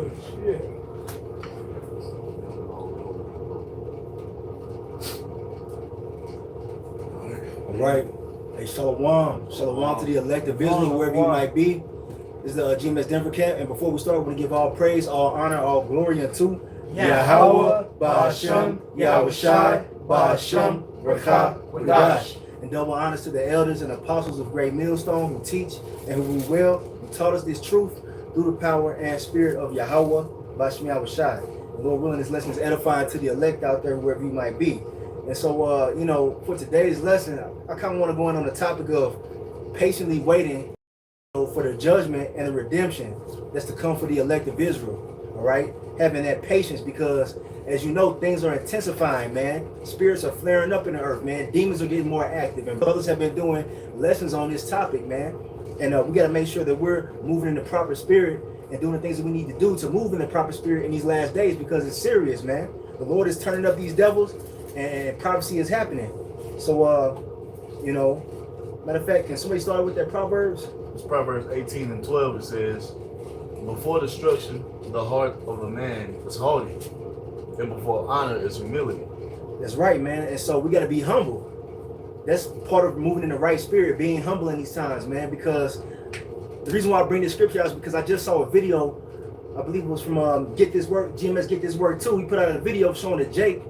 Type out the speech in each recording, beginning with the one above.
Oh, shit. All right. Hey, Shalom. Shalom to the elect of Israel, wherever you might be. This is the GMS Denver camp. And before we start, we want to give all praise, all honor, all glory unto Yahweh, Ba'ashem, Yahweh Shai, Ba'ashem, Rakha, Wadash. And double honors to the elders and apostles of Great Millstone who teach and who who taught us this truth through the power and spirit of Yahweh, Ba'ashem, Yahweh Shai. And Lord willing, this lesson is edifying to the elect out there, wherever you might be. And so, for today's lesson, I kind of want to go in on the topic of patiently waiting for the judgment and the redemption that's to come for the elect of Israel. All right, having that patience, because as you know, things are intensifying, man. Spirits are flaring up in the earth, man. Demons are getting more active, and brothers have been doing lessons on this topic, man. And we got to make sure that we're moving in the proper spirit and doing the things that we need to do to move in the proper spirit in these last days, because it's serious, man. The Lord is turning up these devils, and prophecy is happening. So, matter of fact, can somebody start with that Proverbs? It's Proverbs 18:12. It says, before destruction, the heart of a man is haughty, and before honor is humility. That's right, man. And so we got to be humble. That's part of moving in the right spirit, being humble in these times, man. Because the reason why I bring this scripture out is because I just saw a video, I believe it was from Get This Work, GMS Get This Work too. He put out a video showing that Jake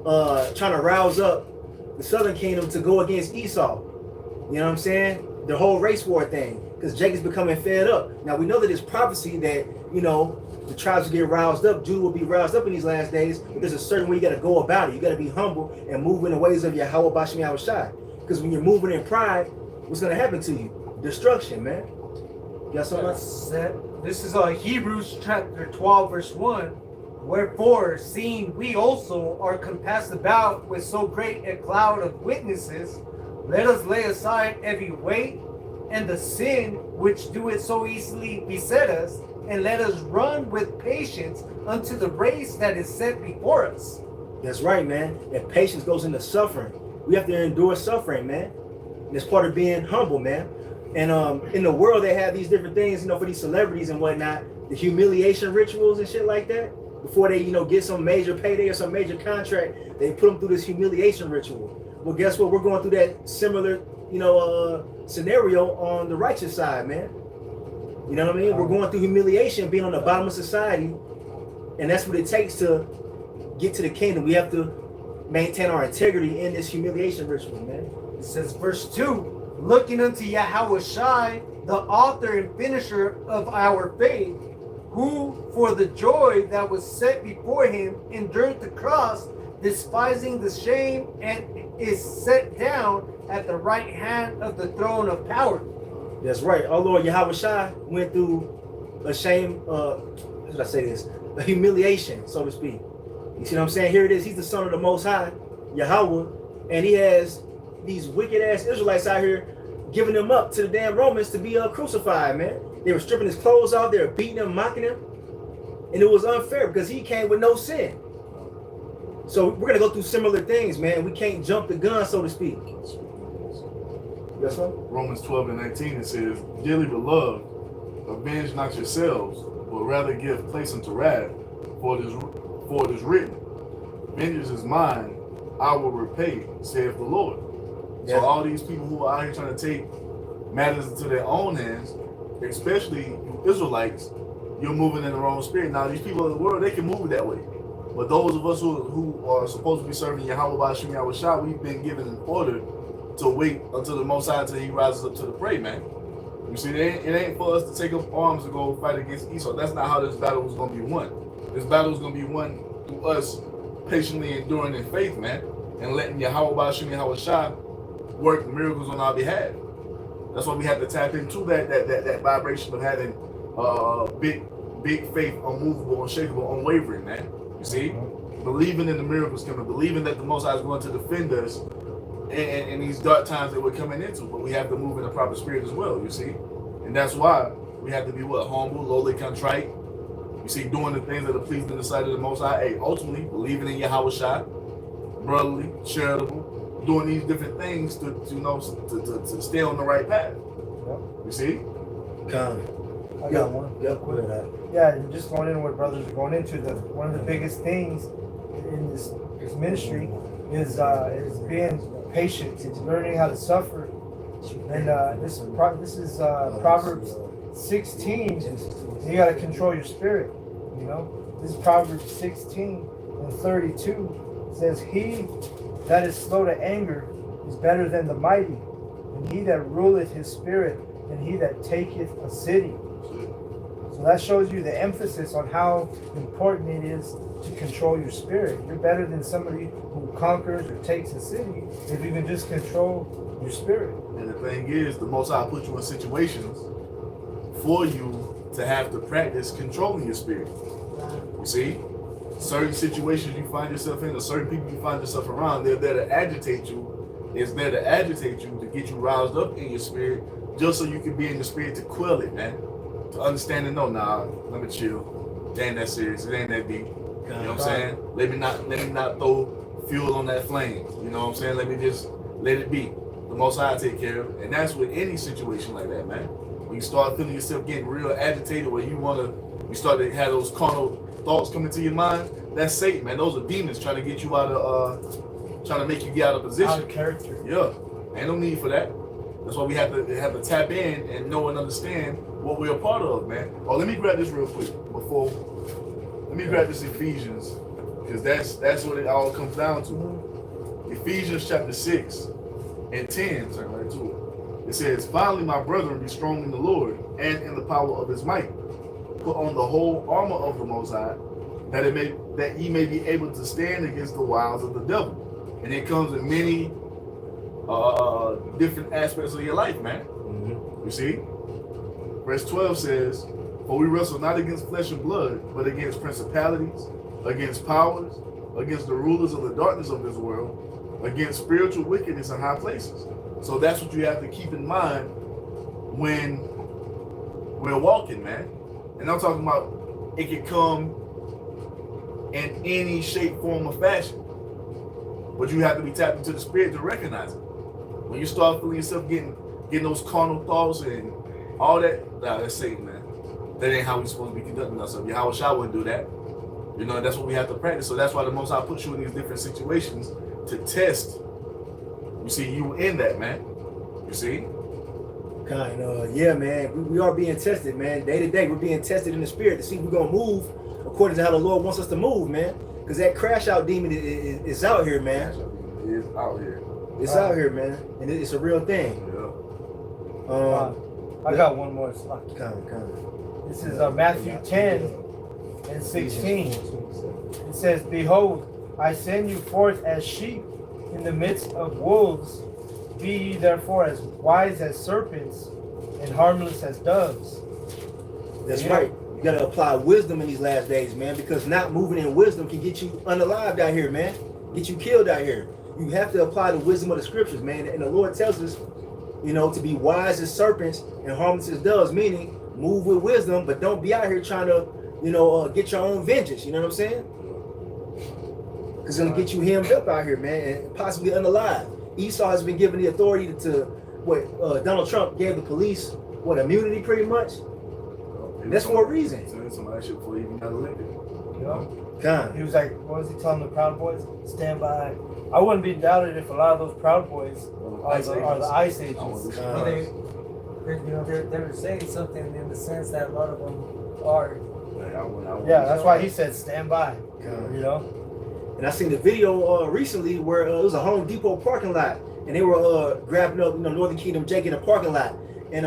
trying to rouse up the Southern Kingdom to go against Esau. You know what I'm saying? The whole race war thing, because Jake is becoming fed up. Now we know that it's prophecy that the tribes will get roused up, Judah will be roused up in these last days, but there's a certain way you got to go about it. You got to be humble and move in the ways of Yahweh Ba'ashem Yahweh Shai. Because when you're moving in pride, what's going to happen to you? Destruction, man. You got something else? This is Hebrews chapter 12, verse 1. Wherefore, seeing we also are compassed about with so great a cloud of witnesses, let us lay aside every weight and the sin which doeth so easily beset us, and let us run with patience unto the race that is set before us. That's right, man. And patience goes into suffering. We have to endure suffering, man. And it's part of being humble, man. And in the world, they have these different things, for these celebrities and whatnot, the humiliation rituals and shit like that. Before they, get some major payday or some major contract, they put them through this humiliation ritual. Well, guess what? We're going through that similar, scenario on the righteous side, man. You know what I mean? We're going through humiliation, being on the bottom of society, and that's what it takes to get to the kingdom. We have to maintain our integrity in this humiliation ritual, man. It says, verse 2, looking unto Yahweh Shai, the author and finisher of our faith, who for the joy that was set before him endured the cross, despising the shame, and is set down at the right hand of the throne of power. That's right. Our Lord Yahweh Shai went through a shame, how should I say this? A humiliation, so to speak. You see what I'm saying? Here it is. He's the son of the Most High, Yahweh, and he has these wicked ass Israelites out here giving them up to the damn Romans to be crucified, man. They were stripping his clothes off. They were beating him, mocking him. And it was unfair because he came with no sin. So we're going to go through similar things, man. We can't jump the gun, so to speak. Yes, sir? Romans 12:19, it says, dearly beloved, avenge not yourselves, but rather give place unto wrath, for it is written, vengeance is mine, I will repay, saith the Lord. Yeah. So all these people who are out here trying to take matters into their own hands, especially Israelites, you're moving in the wrong spirit. Now, these people in the world, they can move that way. But those of us who are supposed to be serving Yahweh Ba'ashem Yahweh Shai, we've been given an order to wait until the Most High, until he rises up to the prey, man. You see, it ain't for us to take up arms to go fight against Esau. That's not how this battle was going to be won. This battle is going to be won through us patiently enduring in faith, man, and letting Yahweh Ba'ashem Yahweh Shai work miracles on our behalf. That's why we have to tap into that vibration of having big faith, unmovable, unshakable, unwavering, man. You see, believing in the miracles coming, believing that the Most High is going to defend us in these dark times that we're coming into. But we have to move in the proper spirit as well, you see. And that's why we have to be humble, lowly, contrite. You see, doing the things that are pleasing in the sight of the Most High. Hey, ultimately, believing in Yahweh Shai, brotherly, charitable, doing these different things to stay on the right path. You see? I got one. Yeah, go ahead. Yeah, and just going into what brothers are going into, one of the biggest things in this ministry is being patient. It's learning how to suffer. And this is Proverbs 16. You got to control your spirit. You know, this is Proverbs 16 and 32. It says, "He that is slow to anger is better than the mighty, and he that ruleth his spirit, and he that taketh a city." So that shows you the emphasis on how important it is to control your spirit. You're better than somebody who conquers or takes a city if you can just control your spirit. And the thing is, the Most High put you in situations for you to have to practice controlling your spirit. You see, certain situations you find yourself in, or certain people you find yourself around, they're there to agitate you. It's there to agitate you, to get you roused up in your spirit, just so you can be in the spirit to quell it, man. To understand and know, nah, let me chill. It ain't that serious. It ain't that deep. You know what I'm saying? Let me not throw fuel on that flame. You know what I'm saying? Let me just let it be. The Most High take care of it. And that's with any situation like that, man. When you start feeling yourself getting real agitated, where you start to have those carnal thoughts coming to your mind, that's Satan, man. Those are demons trying to get you out of, trying to make you get out of position. Out of character. Yeah, ain't no need for that. That's why we have to tap in and know and understand what we're a part of, man. Oh, let me grab this real quick let me grab this Ephesians, because that's what it all comes down to. Ephesians chapter 6 and 10, turn right to it. It says, "Finally, my brethren, be strong in the Lord and in the power of his might. Put on the whole armor of the Most High, that ye may be able to stand against the wiles of the devil." And it comes in many different aspects of your life, man. You see? Verse 12 says, "For we wrestle not against flesh and blood, but against principalities, against powers, against the rulers of the darkness of this world, against spiritual wickedness in high places." So that's what you have to keep in mind when we're walking, man. And I'm talking about it can come in any shape, form, or fashion. But you have to be tapped into the spirit to recognize it. When you start feeling yourself getting those carnal thoughts and all that, nah, that's Satan, man. That ain't how we're supposed to be conducting ourselves. Yahweh Shai wouldn't do that. You know, that's what we have to practice. So that's why the Most High puts you in these different situations to test. You see, you in that, man. You see? Yeah, man. We are being tested, man. Day to day, we're being tested in the spirit to see if we're gonna move according to how the Lord wants us to move, man. Because that crash out demon is out here, man. It is out here. It's out here, man, and it's a real thing. Yeah. I got one more slide. This is Matthew 10 and 16. It says, "Behold, I send you forth as sheep in the midst of wolves. Be ye therefore as wise as serpents and harmless as doves." That's right. You gotta apply wisdom in these last days, man, because not moving in wisdom can get you unalived out here, man. Get you killed out here. You have to apply the wisdom of the scriptures, man. And the Lord tells us, you know, to be wise as serpents and harmless as doves, meaning move with wisdom, but don't be out here trying to, get your own vengeance. You know what I'm saying? Because it's gonna get you hemmed up out here, man, and possibly unalive. Esau has been given the authority to what Donald Trump gave the police, immunity pretty much. And that's for a reason. Some of that shit before you even got elected. You know? He was like, what was he telling the Proud Boys? Stand by. I wouldn't be doubted if a lot of those Proud Boys are the ICE agents. They were saying something in the sense that a lot of them are. Yeah, that's why he said stand by. You know? And I seen the video recently where it was a Home Depot parking lot, and they were grabbing up, Northern Kingdom Jake in the parking lot. And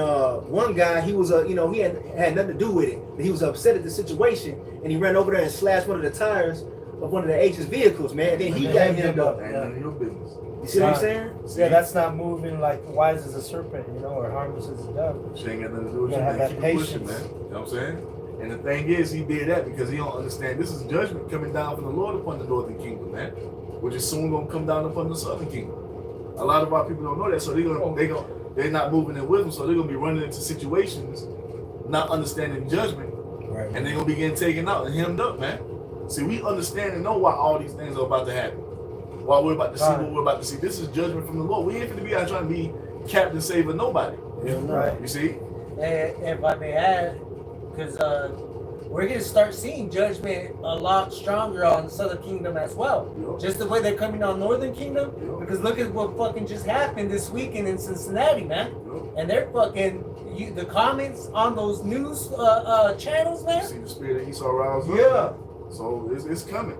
one guy, he was he had nothing to do with it, but he was upset at the situation, and he ran over there and slashed one of the tires of one of the agent's vehicles, man. And then he got hemmed up. None of your business. You see what I'm saying? Yeah, that's not moving like wise as a serpent, or harmless as a dove. She ain't got nothing to do with You you. gotta have Keep that pushing, man. You know what I'm saying? And the thing is, he did that because he don't understand this is judgment coming down from the Lord upon the northern kingdom, man, which is soon gonna come down upon the southern kingdom. A lot of our people don't know that, so they're not moving in wisdom, so they're gonna be running into situations, not understanding judgment, right? And they're gonna be getting taken out and hemmed up, man. See, we understand and know why all these things are about to happen. While we're about to see what we're about to see, this is judgment from the Lord. We ain't gonna be out trying to be Captain Saver nobody. Yeah, right. You see? And if I may add, because we're gonna start seeing judgment a lot stronger on Southern Kingdom as well. Yep. Just the way they're coming on Northern Kingdom. Yep. Because look at what fucking just happened this weekend in Cincinnati, man. Yep. And they're fucking the comments on those news channels, You man. see the spirit of Esau rise up. Yeah. So it's coming.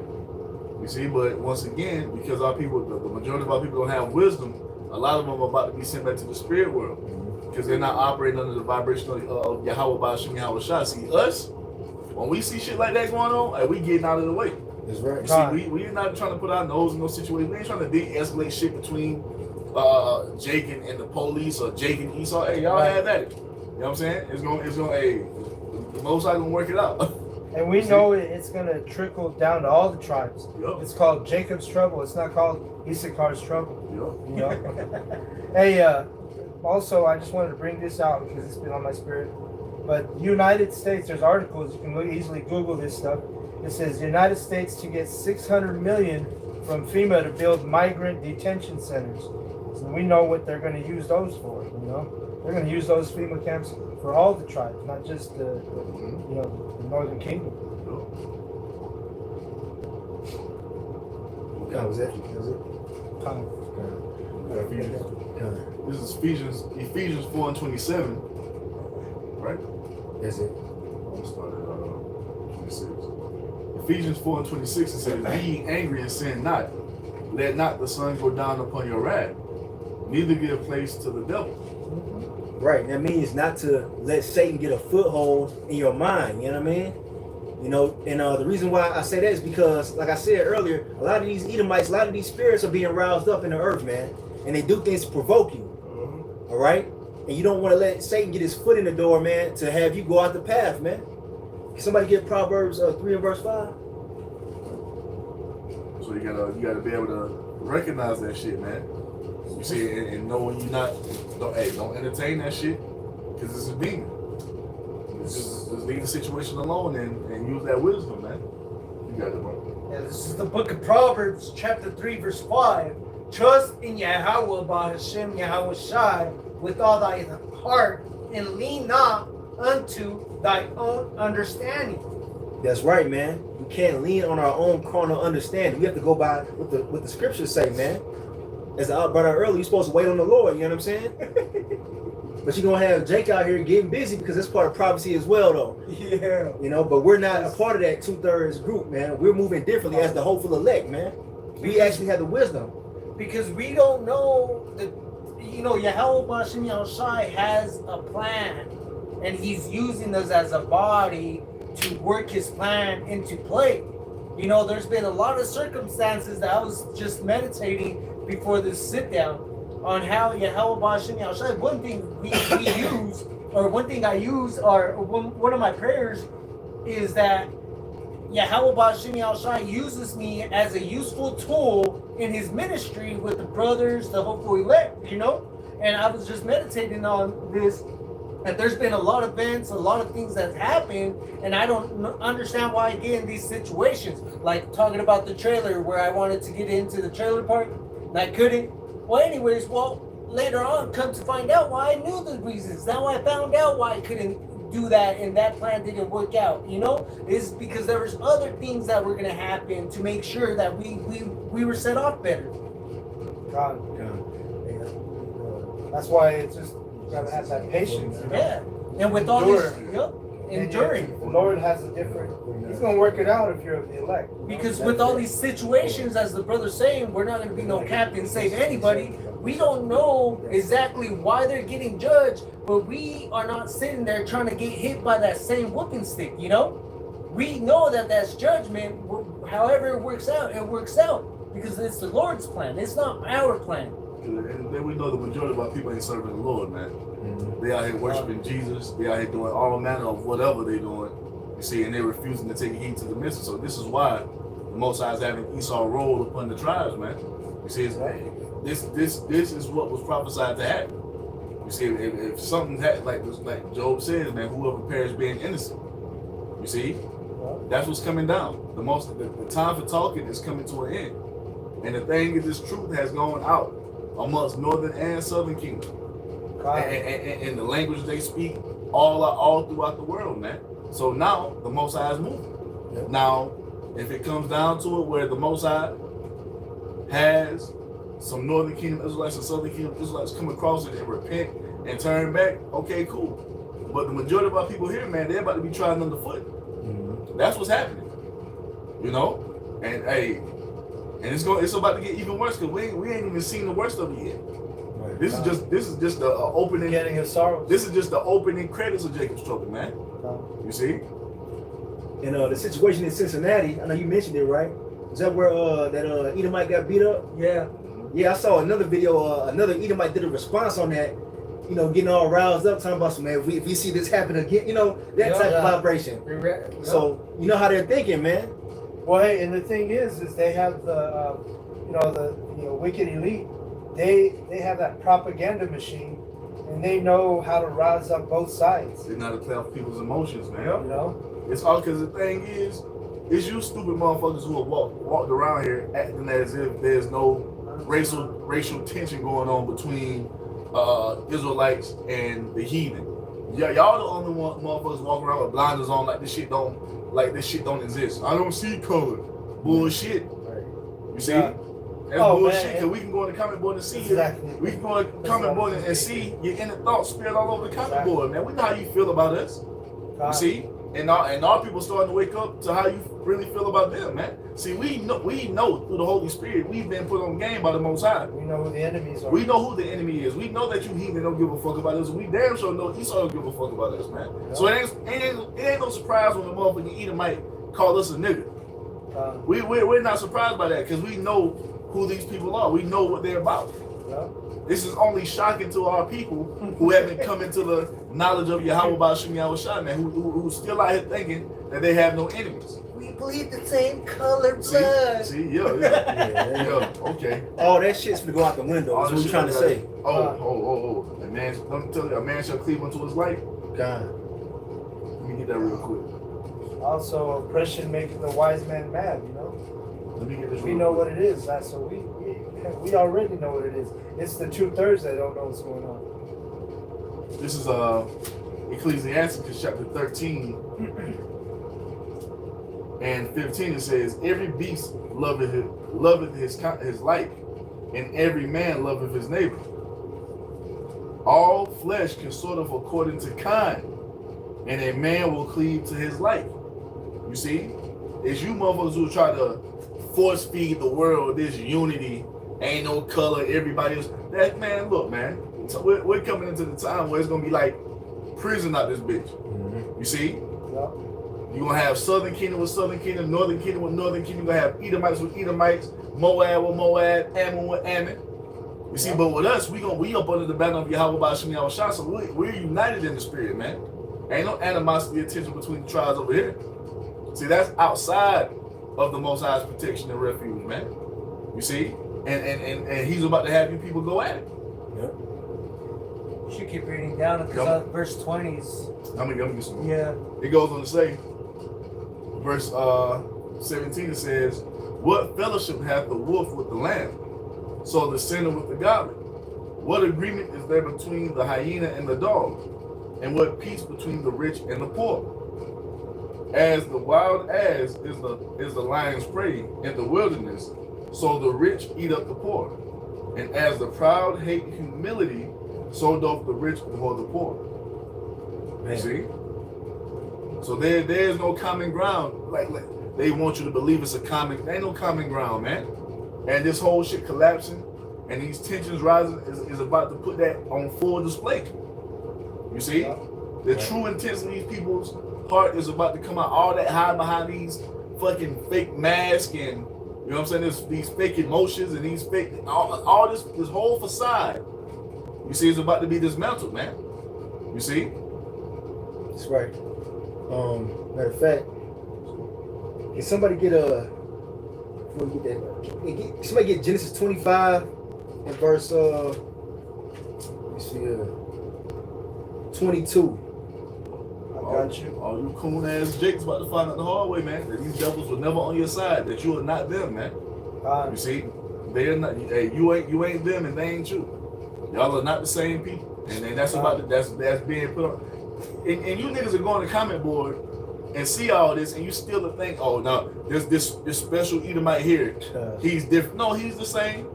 You see, but once again, because our people, the majority of our people don't have wisdom, a lot of them are about to be sent back to the spirit world because they're not operating under the vibration of Yahweh Ba'ashim Yahweh Shah. See, us, when we see shit like that going on, like, we getting out of the way. That's right. You see, we're not trying to put our nose in those situations. We ain't trying to de-escalate shit between Jake and the police or Jake and Esau. Hey, y'all have at it. You know what I'm saying? It's gonna, hey, the Most High gonna work it out. And we know it's going to trickle down to all the tribes. Yup. It's called Jacob's trouble. It's not called Issachar's trouble. Yup. You know? Hey, also, I just wanted to bring this out because it's been on my spirit. But United States, there's articles, you can easily Google this stuff. It says United States to get $600 million from FEMA to build migrant detention centers. So we know what they're going to use those for, you know? They're going to use those FEMA camps for all the tribes, not just the Northern Kingdom. That was it. Time. This is Ephesians 4:27, right? That's it. I'm starting at 26. Ephesians 4:26, it says, "Be ye angry and sin not. Let not the sun go down upon your wrath. Neither give place to the devil." Right. That means not to let Satan get a foothold in your mind. You know what I mean? You know, and the reason why I say that is because, like I said earlier, a lot of these Edomites, a lot of these spirits are being roused up in the earth, man. And they do things to provoke you. All right? And you don't want to let Satan get his foot in the door, man, to have you go out the path, man. Can somebody get Proverbs 3 and verse 5? So you gotta be able to recognize that shit, man. You see, and know when you're not. Don't entertain that shit because it's a demon. Just leave the situation alone and use that wisdom, man. You got it, bro. Yeah, this is the book of Proverbs, chapter 3, verse 5. Trust in Yahweh Ba'ashim Yahweh Shai with all thy heart, and lean not unto thy own understanding. That's right, man. We can't lean on our own carnal understanding. We have to go by what the scriptures say, man. As I brought out earlier, you're supposed to wait on the Lord, you know what I'm saying? But you're going to have Jake out here getting busy because that's part of prophecy as well, though. Yeah. You know, but we're not a part of that 2/3 group, man. We're moving differently as the hopeful elect, man. We actually have the wisdom. Because we don't know that, you know, Yahweh Ba'ashim Yahushai has a plan, and he's using us as a body to work his plan into play. You know, there's been a lot of circumstances that I was just meditating before this sit down on how Yahweh Ba'ashim Yahushai, one thing we use, or one thing I use, or one of my prayers is that Yahweh Ba'ashim Yahushai uses me as a useful tool in his ministry with the brothers, the hopeful elect, you know? And I was just meditating on this, that there's been a lot of events, a lot of things that happened, and I don't understand why I get in these situations. Like talking about the trailer where I wanted to get into the trailer park, and I couldn't. Well, anyways, later on, come to find out why I knew the reasons. Now I found out why I couldn't do that, and that plan didn't work out, you know? It's because there was other things that were going to happen to make sure that we were set off better. God. That's why it's just, you gotta have that patience. You know? Yeah. And with all Endure. this, enduring. The Lord has a different, he's going to work it out if you're of the elect. You know? Because with all these situations, as the brother's saying, we're not going to be no captain save anybody. We don't know exactly why they're getting judged, but we are not sitting there trying to get hit by that same whooping stick, you know? We know that that's judgment. However it works out because it's the Lord's plan. It's not our plan. And then we know the majority of our people ain't serving the Lord, man. They out here worshiping Jesus. They out here doing all manner of whatever they doing. You see, and they're refusing to take heed to the mission. So this is why the Most High is having Esau roll upon the tribes, man. You see, this is what was prophesied to happen. You see, if something like Job says, man, whoever perished being innocent. You see, that's what's coming down. The time for talking is coming to an end, and the thing is, this truth has gone out amongst Northern and Southern Kingdom, and the language they speak all throughout the world, man. So now the Most High is moving. Yep. Now, if it comes down to it, where the Most High has some Northern Kingdom Israelites and Southern Kingdom Israelites come across it and repent and turn back, okay, cool. But the majority of our people here, man, they're about to be trying underfoot. Mm-hmm. That's what's happening. You know? And hey, and it's about to get even worse because we ain't even seen the worst of it yet. Right. This is just the opening. Getting his sorrows. This is just the opening credits of Jacob's Trouble, man. You see? And the situation in Cincinnati, I know you mentioned it, right? Is that where that Edomite got beat up? Yeah. Yeah, I saw another video. Another Edomite did a response on that. You know, getting all roused up, talking about some, man. If we see this happen again, you know, that type of vibration. So you know how they're thinking, man. Well, hey, and the thing is they have the wicked elite. They have that propaganda machine, and they know how to rouse up both sides. They know how to play off people's emotions, man. You know, It's all because the thing is, it's you stupid motherfuckers who have walked around here acting as if there's no racial tension going on between Israelites and the heathen. Yeah, y'all the only one motherfuckers walking around with blinders on like this shit don't exist. I don't see color. Bullshit. You see? Yeah. That's bullshit. Because we can go on the comment board and see Exactly. it. We can go on the comment board and see your inner thoughts spread all over the comment board, man. We know how you feel about us. You see? And our people starting to wake up to how you really feel about them, man. See, we know through the Holy Spirit, we've been put on game by the Most High. We know who the enemies are. We know who the enemy is. We know that you heathen don't give a fuck about us. We damn sure know Esau don't give a fuck about us, man. Yeah. So it ain't no surprise when the motherfucking Edomite call us a nigga. We're not surprised by that because we know who these people are. We know what they're about. Yeah. This is only shocking to our people who haven't come into the knowledge of Yahweh Ba'ashim Yahushua, man, who still out here thinking that they have no enemies. We bleed the same color blood. See, yeah, okay. All that shit's gonna go out the window. That's what we're trying to say. Oh. A man, let me tell you, a man shall cleave unto his life. God. Let me get that real quick. Also, oppression making the wise man mad. You know, Let me get this we real know quick. what it is. That's so we already know what it is. It's the two-thirds that don't know what's going on. This is Ecclesiasticus chapter 13 and 15. It says, "Every beast loveth his like, and every man loveth his neighbor. All flesh consorteth according to kind, and a man will cleave to his like." You see, it's you motherfuckers who try to force feed the world this unity. Ain't no color, everybody is that, man. Look, man, so we're coming into the time where it's gonna be like prison out this bitch. Mm-hmm. You see, Yeah. you're gonna have Southern Kingdom with Southern Kingdom, Northern Kingdom with Northern Kingdom. You're gonna have Edomites with Edomites, Moab with Moab, Ammon with Ammon. You see, but with us, we up under the banner of Yahweh Ba'ashim Yahushua, so we're united in the spirit, man. Ain't no animosity or tension between the tribes over here. See, that's outside of the Most High's protection and refuge, man. You see? And he's about to have you people go at it. Yep. You should keep reading down because verse 20 is. I'm gonna get some more. Yeah. It goes on to say, verse 17, it says, "What fellowship hath the wolf with the lamb? So the sinner with the godly. What agreement is there between the hyena and the dog? And what peace between the rich and the poor? As the wild ass is the lion's prey in the wilderness, so the rich eat up the poor. And as the proud hate humility, so doth the rich abhor the poor." You see? So there's no common ground. Like they want you to believe it's a common. There ain't no common ground, man. And this whole shit collapsing and these tensions rising is about to put that on full display. You see? The true intents of these people's heart is about to come out. All that hide behind these fucking fake masks and, you know what I'm saying, these fake emotions and these fake, all this whole facade, you see, is about to be dismantled, man. You see? That's right. Matter of fact, can somebody get somebody get Genesis 25 and verse 22. I got you. All you coon ass Jake's about to find out the hard way, man. That these devils were never on your side. That you are not them, man. You see, they are not. Hey, you ain't them, and they ain't you. Y'all are not the same people, and that's being put on. And you niggas are going to comment board and see all this, and you still think, oh no, there's this special Edomite here. He's different. No, he's the same.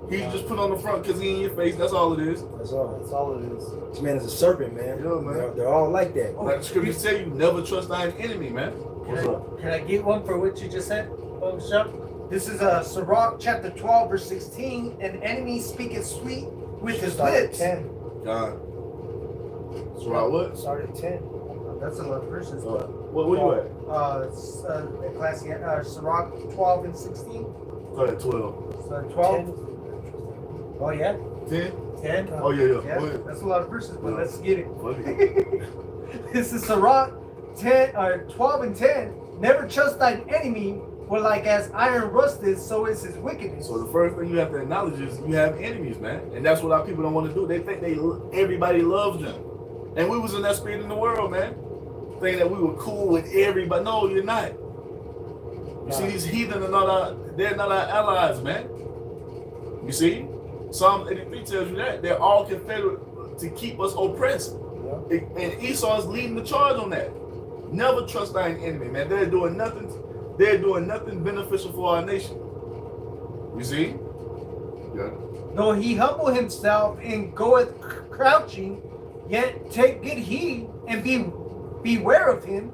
He's just put on the front because he in your face. That's all it is. That's all. That's all it is. This man is a serpent, man. Yeah, man. They're all like that. Like the scriptures tell you, never trust thine enemy, man. What's up? Can I get one for what you just said, Shep? This is Sirach chapter 12, verse 16. An enemy speaketh sweet with his Start at lips. 10. God. So what? Start at 10. That's a lot of verses, but Where you at? Sirach 12 and 16. Go ahead, 12. So 12. 10. Oh yeah, 10? 10. Oh, yeah. Go Yeah, ahead. that's a lot of verses, but let's get it. Fuck it. This is Sirach 12 and 10. Never trust thine enemy, for like as iron rusted, so is his wickedness. So the first thing you have to acknowledge is you have enemies, man. And that's what our people don't want to do. They think everybody loves them. And we was in that spirit in the world, man. Thinking that we were cool with everybody. No, you're not. You see, these heathen are they're not our allies, man. You see? Psalm 83 tells you that. They're all confederate to keep us oppressed. Yeah. And Esau is leading the charge on that. Never trust thine enemy, man. They're doing nothing beneficial for our nation. You see? Yeah. Though he humble himself and goeth crouching, yet take good heed and beware of him,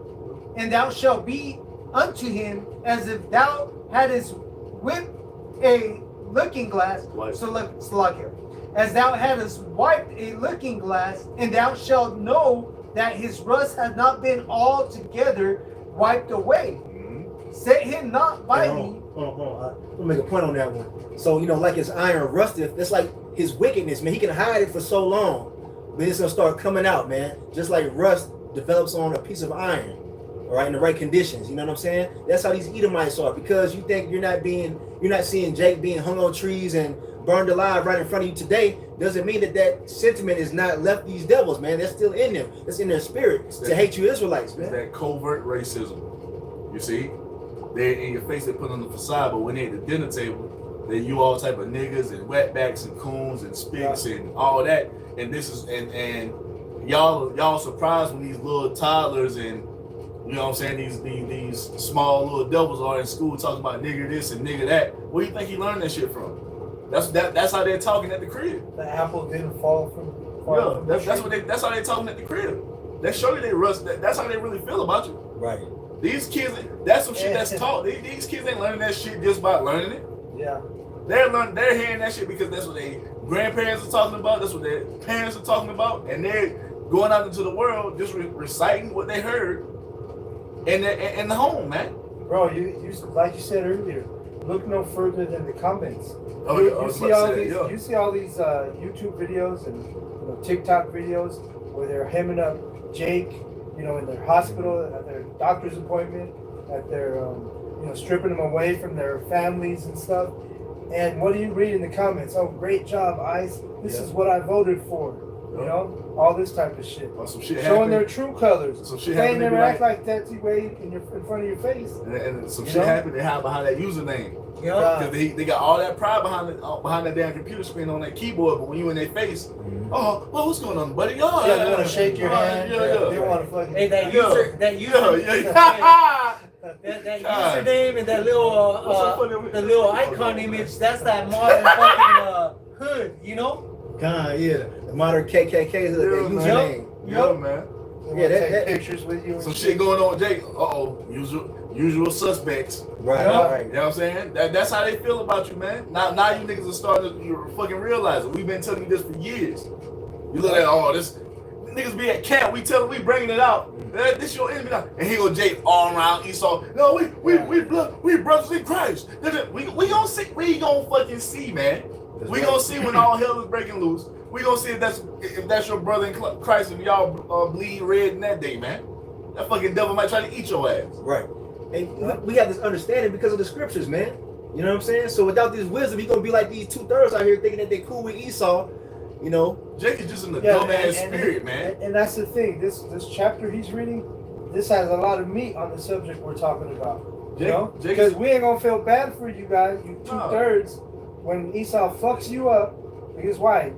and thou shalt be unto him as if thou hadst whipped a looking glass. Right. Slakia. As thou hadst wiped a looking glass, and thou shalt know that his rust has not been altogether wiped away. Set him not by me. I'll make a point on that one. So, like his iron rusted, that's like his wickedness, man. He can hide it for so long, but it's gonna start coming out, man. Just like rust develops on a piece of iron, all right, in the right conditions. You know what I'm saying? That's how these Edomites are. Because you think you're not seeing Jake being hung on trees and burned alive right in front of you today, doesn't mean that sentiment is not left these devils, man. That's still in them. It's in their spirit to hate you Israelites, man. It's that covert racism. You see? They're in your face, they put on the facade, but when they at the dinner table, they you all type of niggas and wetbacks and coons and spigs and all that. And this is and y'all surprised when these little toddlers and you know what I'm saying, these small little devils are in school talking about nigger this and nigger that. Where do you think he learned that shit from? That's how they're talking at the crib. The apple didn't fall from. That's how they're talking at the crib. They show you they rust. That's how they really feel about you. Right. These kids, that's some shit that's taught. These kids ain't learning that shit just by learning it. Yeah. They're hearing that shit because that's what their grandparents are talking about. That's what their parents are talking about, and they're going out into the world just reciting what they heard in the home, man. Bro, you like you said earlier, look no further than the comments. Oh, You see all these YouTube videos and TikTok videos where they're hemming up Jake, in their hospital, at their doctor's appointment, at their stripping them away from their families and stuff. And what do you read in the comments? Oh, great job, ICE. This is what I voted for. All this type of shit. Some shit Showing happened. their true colors. Some shit They ain't happened. never act like that in front of your face. And some shit happened. They hide behind that username. Yeah. Because they got all that pride behind that damn computer screen on that keyboard, but when you in their face, oh, well, what's going on, buddy? Oh, Yeah, they want to shake your hand. Yeah. They want to fucking. Hey, that username and that little the little icon image, that's that modern fucking hood, God, yeah. The modern KKK is their username. Yeah, man. They want to take pictures with you. Some shit going on, Jake. Usual suspects. Right. You know what I'm saying? That's how they feel about you, man. Now you niggas are starting to fucking realize it. We've been telling you this for years. You look at this niggas be at camp. We bringing it out. This your enemy now. And he go Jake all around Esau. No, we brothers in Christ. We gonna see. We gonna fucking see, man. We gonna see when all hell is breaking loose. We gonna see if that's your brother in Christ and y'all bleed red in that day, man. That fucking devil might try to eat your ass. Right. And we have this understanding because of the scriptures, man. You know what I'm saying? So without this wisdom, you're gonna be like these 2/3 out here thinking that they cool with Esau. Jake is just in the dumbass spirit, man. And that's the thing. This chapter he's reading, this has a lot of meat on the subject we're talking about. Because we ain't gonna feel bad for you guys, you 2/3, when Esau fucks you up. Because why?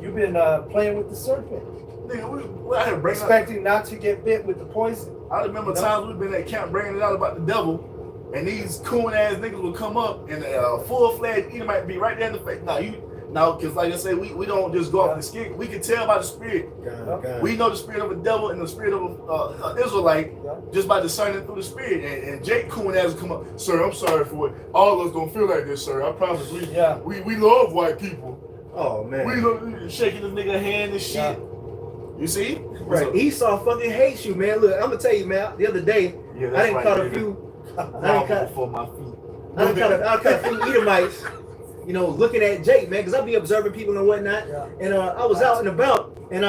You've been playing with the serpent, Nigga, we out here bringing expecting not to get bit with the poison. I remember times we've been at camp bringing it out about the devil, and these coon ass niggas will come up and full-fledged Edomite be right there in the face. Now, because like I say, we don't just go off the skin. We can tell by the spirit. We know the spirit of a devil and the spirit of an Israelite just by discerning through the spirit. And Jake coon ass will come up, sir, I'm sorry for it. All of us don't feel like this, sir. I promise. We love white people. Oh man. We love shaking this nigga hand and shit. You see? Right. So, Esau fucking hates you, man. Look, I'm gonna tell you, man. The other day, I didn't cut a few. I didn't for my feet. I cut a few Edomites. You know, looking at Jake, man, because I be observing people and whatnot. And I was out and about, and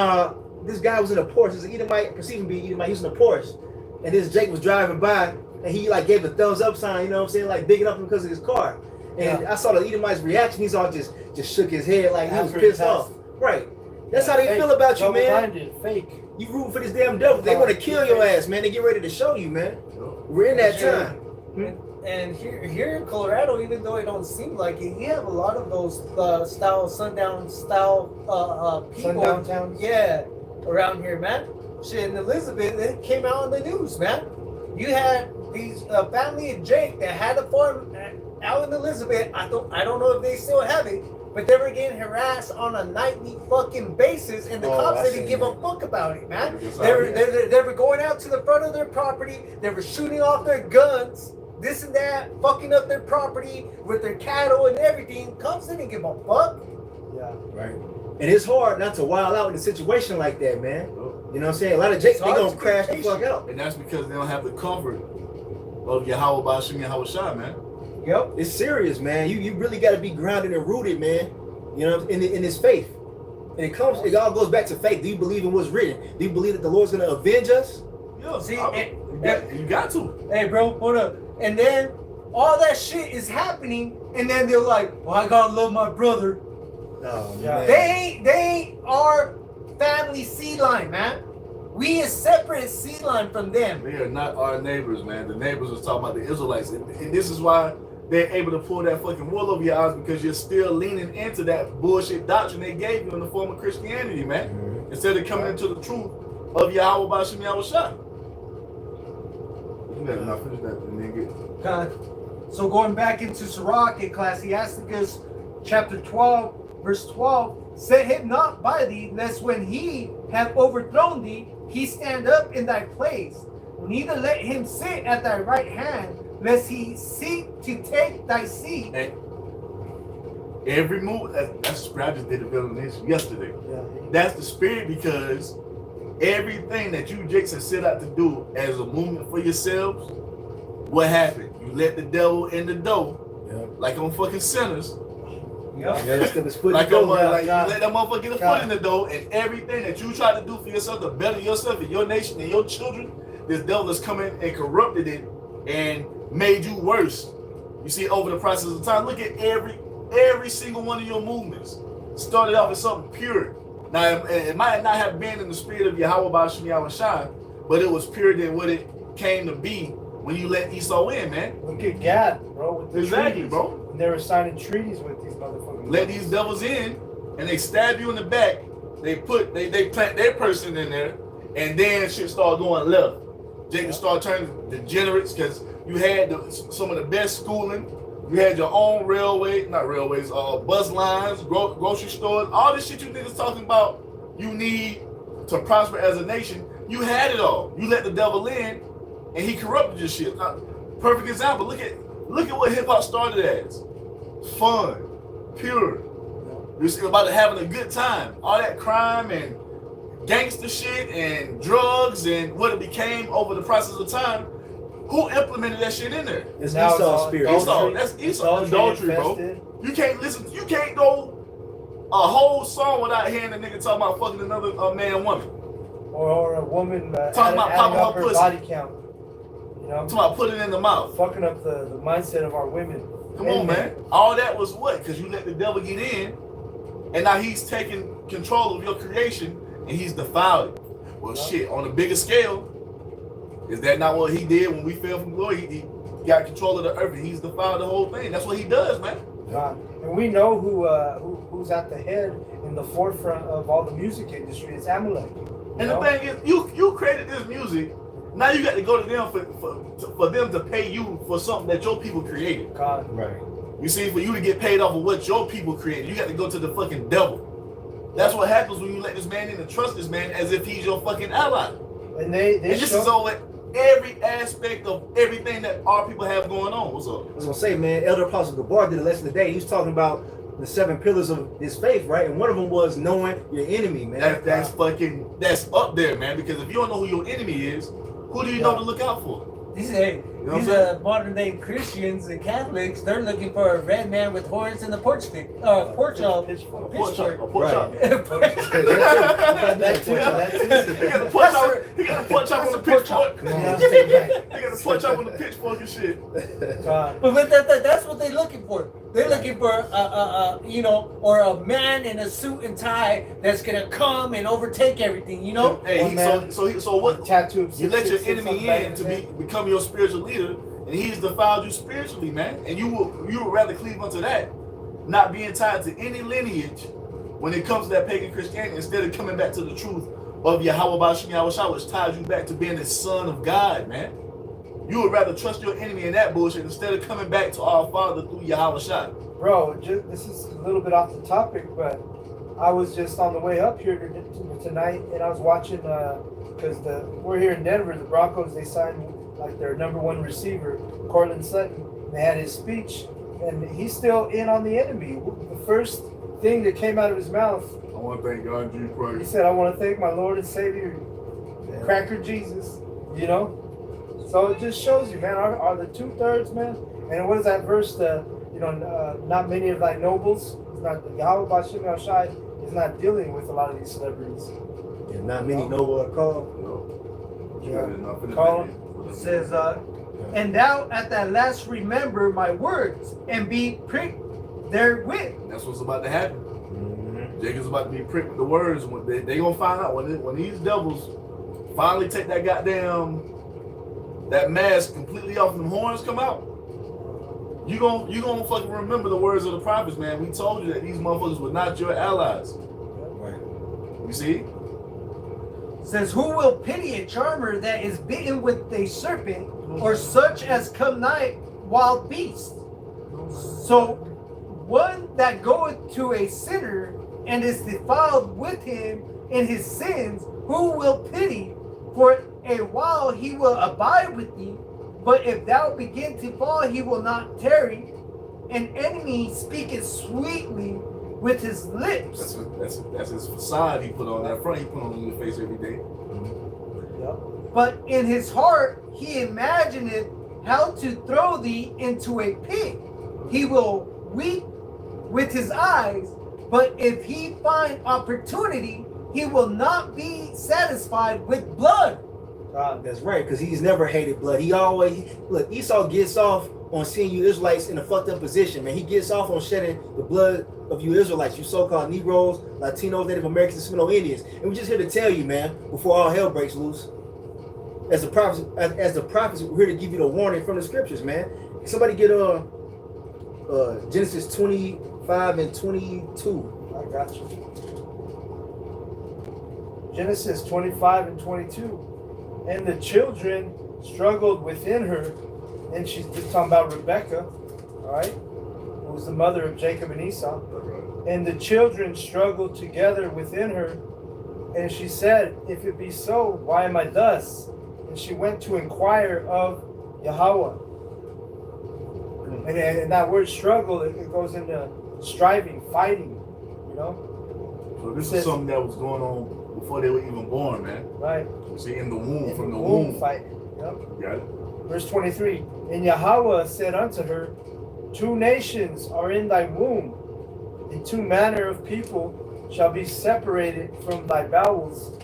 this guy was in a Porsche. He's an Edomite, perceived to be an Edomite. He was in a Porsche, and this Jake was driving by, and he like gave a thumbs up sign. You know what I'm saying? Like bigging up him because of his car. And I saw the Edomite's reaction. He's all just shook his head like he was pissed off. Right. That's how they feel about you, man. Fake. You rooting for this damn devil. They want to kill your ass, man. They get ready to show you, man. We're in that time. And here in Colorado, even though it don't seem like it, you have a lot of those sundown style people. Sundown towns? Yeah, around here, man. Shit, in Elizabeth, it came out on the news, man. You had these family of Jake that had a farm out in Elizabeth. I don't know if they still have it, but they were getting harassed on a nightly fucking basis, and the cops didn't give a fuck about it, man. They were going out to the front of their property. They were shooting off their guns. This and that, fucking up their property with their cattle and everything. Cops didn't give a fuck. Yeah. Right. And it's hard not to wild out in a situation like that, man. You know what I'm saying? A lot of Jakes, they gonna crash the fuck out. And that's because they don't have the comfort of Yahweh Bashim Yahweh Shai, man. Yep. It's serious, man. You really got to be grounded and rooted, man. You know, in this faith. And it all goes back to faith. Do you believe in what's written? Do you believe that the Lord's gonna avenge us? Yeah. See, you got to. Hey, bro, hold up. And then all that shit is happening, and then they're like, "Well, I gotta love my brother." Oh, man. They ain't our family seed line, man. We is separate seed line from them. They are not our neighbors, man. The neighbors was talking about the Israelites, and this is why they're able to pull that fucking wool over your eyes, because you're still leaning into that bullshit doctrine they gave you in the form of Christianity, man. Instead of coming into the truth of Yahweh Bashim Yahweh Shai. You better not finish that and then get. So going back into Sirach, Ecclesiasticus chapter 12, verse 12, set him not by thee, lest when he have overthrown thee, he stand up in thy place. Neither let him sit at thy right hand, lest he seek to take thy seat. And every move, that's the spirit. I just did the revelation yesterday. That's the spirit, because everything that you Jackson set out to do as a movement for yourselves, what happened? You let the devil in the door, like on fucking sinners. You let that motherfucker get a foot in the door, and everything that you try to do for yourself to better yourself and your nation and your children, this devil has come in and corrupted it and made you worse. You see, over the process of time, look at every single one of your movements. Started off as something pure. Now, it might not have been in the spirit of Yahweh Bashim Yahweh Shai, but it was purer than what it came to be when you let Esau in, man. Look at Gad, bro. With the Exactly, treaties. bro. And they were signing treaties with these motherfuckers. Let these devils in, and they stab you in the back. They plant their person in there, and then shit start going left. Jacob started turning degenerates, because you had some of the best schooling. You had your own bus lines, grocery stores, all this shit you niggas talking about you need to prosper as a nation. You had it all. You let the devil in, and he corrupted your shit. Perfect example. Look at what hip hop started as. Fun, pure. It's about having a good time. All that crime and gangster shit and drugs and what it became over the process of time. Who implemented that shit in there? It's Esau's spirit. That's Esau. Adultery, bro. You can't go a whole song without hearing a nigga talking about fucking another man, woman. Or a woman talking about popping up her her pussy. body count. You know? Talking about putting it in the mouth. Fucking up the mindset of our women. Come on, man. All that was what? Because you let the devil get in, and now he's taking control of your creation, and he's defiled it. Well, shit, on a bigger scale, is that not what he did when we fell from glory? He got control of the earth, and he's defiled the whole thing. That's what he does, man. And we know who's at the head in the forefront of all the music industry. It's Amalek. And the thing is, you created this music Now you got to go to them for them to pay you for something that your people created. God. Right. You see, for you to get paid off of what your people created, you got to go to the fucking devil. That's what happens when you let this man in and trust this man as if he's your fucking ally. And they And this is all every aspect of everything that our people have going on. What's up? I was gonna say, man, Elder Apostle Gabar did a lesson today. He was talking about the 7 pillars of his faith, right? And one of them was knowing your enemy, man. That's up there, man. Because if you don't know who your enemy is, who do you know to look out for? These know these what modern day Christians and Catholics, they're looking for a red man with horns and the porch stick, porch pitchfork. pitchfork. Right. That too. He got to punch out. He got to punch out on the pitchfork. He got to punch out on the pitchfork and shit. God. But that's what they're looking for. They're looking for or a man in a suit and tie that's gonna come and overtake everything, you know. Hey, so what? Tattoo. You let your enemy in to become your spiritual leader, and he's defiled you spiritually, man. And you would rather cleave unto that, not being tied to any lineage when it comes to that pagan Christianity, instead of coming back to the truth of Yahweh Bashim Yahushua, which ties you back to being the son of God, man. You would rather trust your enemy in that bullshit instead of coming back to our Father through Yahushua. Bro, this is a little bit off the topic, but I was just on the way up here tonight, and I was watching because we're here in Denver. The Broncos, they signed like their #1 receiver, Cortland Sutton. They had his speech, and he's still in on the enemy. The first thing that came out of his mouth, I want to thank God, Jesus Christ. he said, "I want to thank my Lord and Savior, Cracker Jesus." You know. So it just shows you, man, are the 2/3, man. And what is that verse? Not many of thy nobles. It's not Yahweh Bashim Yahushai is not dealing with a lot of these celebrities. Yeah, not many know what I call. Call him. It says, and thou at that last remember my words and be pricked therewith. That's what's about to happen. Jacob's about to be pricked with the words. When they gonna find out when these devils finally take that mask completely off and them horns come out. You gonna fucking remember the words of the prophets, man. We told you that these motherfuckers were not your allies. Right. You see? Says, who will pity a charmer that is bitten with a serpent, or such as come nigh wild beasts? So one that goeth to a sinner and is defiled with him in his sins, who will pity? For a while he will abide with thee, but if thou begin to fall, he will not tarry. An enemy speaketh sweetly with his lips. That's his facade he put on that front. He put on your face every day. But in his heart he imagineth how to throw thee into a pit. He will weep with his eyes, but if he find opportunity, he will not be satisfied with blood. That's right, because he's never hated blood. Look, Esau gets off on seeing you Israelites in a fucked up position, man. He gets off on shedding the blood of you Israelites, you so-called Negroes, Latinos, Native Americans, and Seminole Indians. And we're just here to tell you, man, before all hell breaks loose, as the prophets, we're here to give you the warning from the scriptures, man. Somebody get Genesis 25 and 22. I got you. Genesis 25 and 22. And the children struggled within her. And she's just talking about Rebecca, all right, who was the mother of Jacob and Esau. And the children struggled together within her. And she said, if it be so, why am I thus? And she went to inquire of Yahweh. And that word struggle, it goes into striving, fighting, you know. So this is something that was going on before they were even born, man. Right. See, in the womb, In from the womb womb. fighting. Yep. Got it? Verse 23. And Yahweh said unto her, 2 nations are in thy womb, and 2 manner of people shall be separated from thy bowels,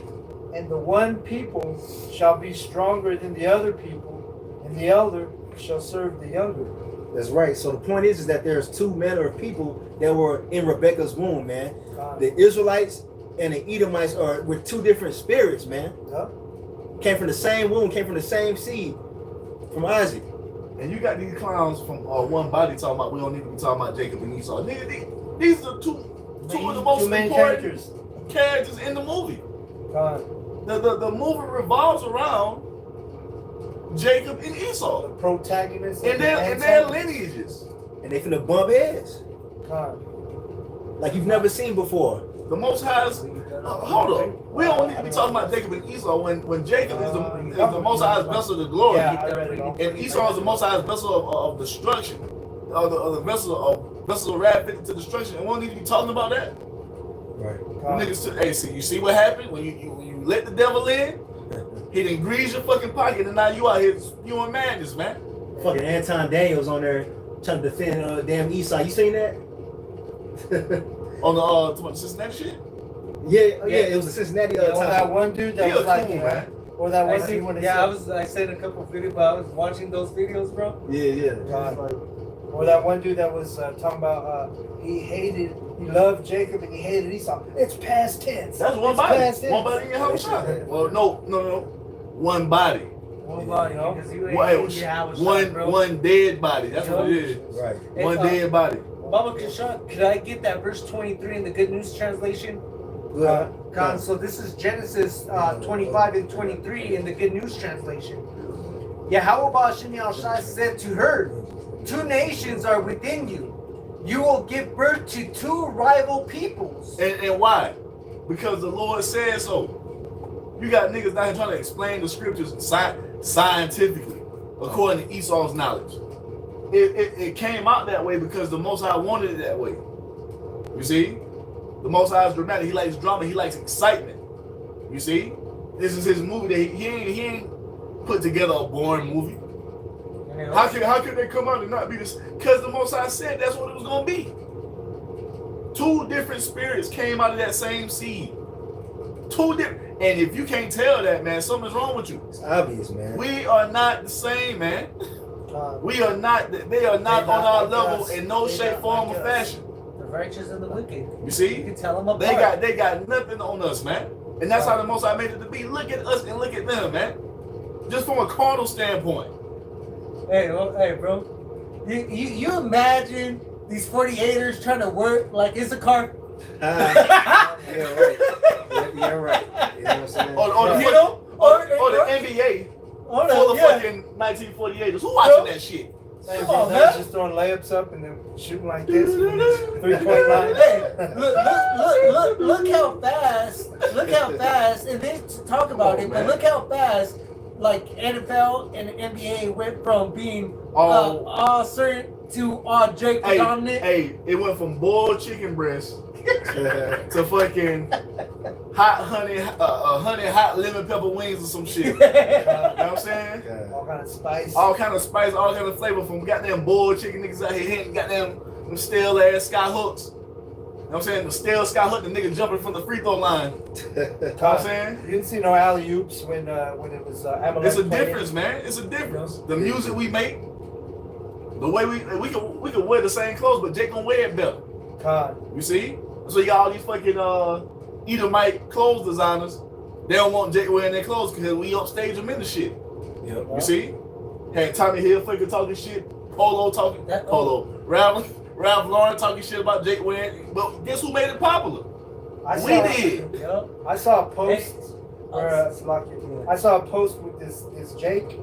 and the one people shall be stronger than the other people, and the elder shall serve the younger. That's right. So the point is that there's 2 manner of people that were in Rebecca's womb, man. The Israelites and the Edomites are with 2 different spirits, man. Yep. Came from the same womb, came from the same seed, from Isaac. And you got these clowns from one body talking about we don't need to be talking about Jacob and Esau. Nigga, these are two of the most main important characters in the movie. God. The movie revolves around Jacob and Esau. The protagonists And their lineages. And they finna bump heads Con. like you've never seen before. The Most High's. Hold up. We don't need to be talking about Jacob and Esau when Jacob is the Most High's vessel of glory, Yeah, I read it all. and Esau is the Most High's vessel of destruction, of the vessel of wrath fitted to destruction. And we don't need to be talking about that. Right. Con. Niggas, hey, see, you see what happened when you let the devil in? He done greased your fucking pocket, and now you out here spewing madness, man. Fucking Anton Daniels on there trying to defend damn Esau. You seen that? On the Cincinnati shit. Yeah, it was a Cincinnati Or that time. one dude that He was a like, cool man. or that one I dude when see, they yeah, said, I sent a couple videos, but I was watching those videos, bro. Yeah. or that one dude that was talking about he loved Jacob and he hated Esau. It's past tense. That's one It's body. past tense. One body in your house shot. Well, no. One body. One body, you know? because you ain't in your house, bro. One dead body. That's what it is. Right. Hey, One dead body. Baba Kishak, could I get that verse 23 in the Good News translation? Good. So this is Genesis 25 and 23 in the Good News translation. Yahweh Ba'ashem Yahushua said to her, 2 nations are within you. You will give birth to 2 rival peoples. And why? Because the Lord said so. You got niggas down here trying to explain the scriptures scientifically, according to Esau's knowledge. It came out that way because the Most High wanted it that way. You see? The Most High is dramatic. He likes drama. He likes excitement. You see? This is his movie that he ain't put together a boring movie. How could they come out and not be this? Because the Most High said that's what it was going to be. 2 different spirits came out of that same seed. 2 different. And if you can't tell that, man, something's wrong with you. It's obvious, man. We are not the same, man. Con. We are not. They are not on our level in no They shape, not form, like or us. fashion. The righteous and the wicked. You You see? can tell them apart. They got nothing on us, man. And that's how the Most High made it to be. Look at us and look at them, man. Just from a carnal standpoint. Hey, bro. You imagine these 48ers trying to work like Issachar? Yeah, right. Yeah, right. You know what I'm saying? Or the, You know? or the NBA Or full of yeah. fucking 1948ers. Who watching that shit? Hey, Come on, bro, man. just throwing layups up and then shooting like this from this 3-point line. Hey, look how fast, and they talk about Come on, it, man. but look how fast, like NFL and NBA went from being Oh. all certain to all Drake dominant. Hey, it went from boiled chicken breast to fucking hot honey hot lemon pepper wings or some shit. You know what I'm saying? All kind of spice. All kind of spice, all kind of flavor from goddamn boiled chicken niggas out here hitting goddamn them stale ass sky hooks. You know what I'm saying? The stale sky hook, the nigga jumping from the free throw line. You know what I'm saying? You didn't see no alley oops when it was Amalek It's a playing. difference, man. It's a difference. The music we make, the way we can wear the same clothes, but Jake gonna wear it better. Con. You see? So you got all these fucking Edomite clothes designers. They don't want Jake wearing their clothes because we upstage them in the shit. Yep. You see? Had Tommy Hilfiger talking shit, Polo talking Ralph Lauren talking shit about Jake wearing. But guess who made it popular? We did. Yep. I saw a post where Yeah. I saw a post with this Jake.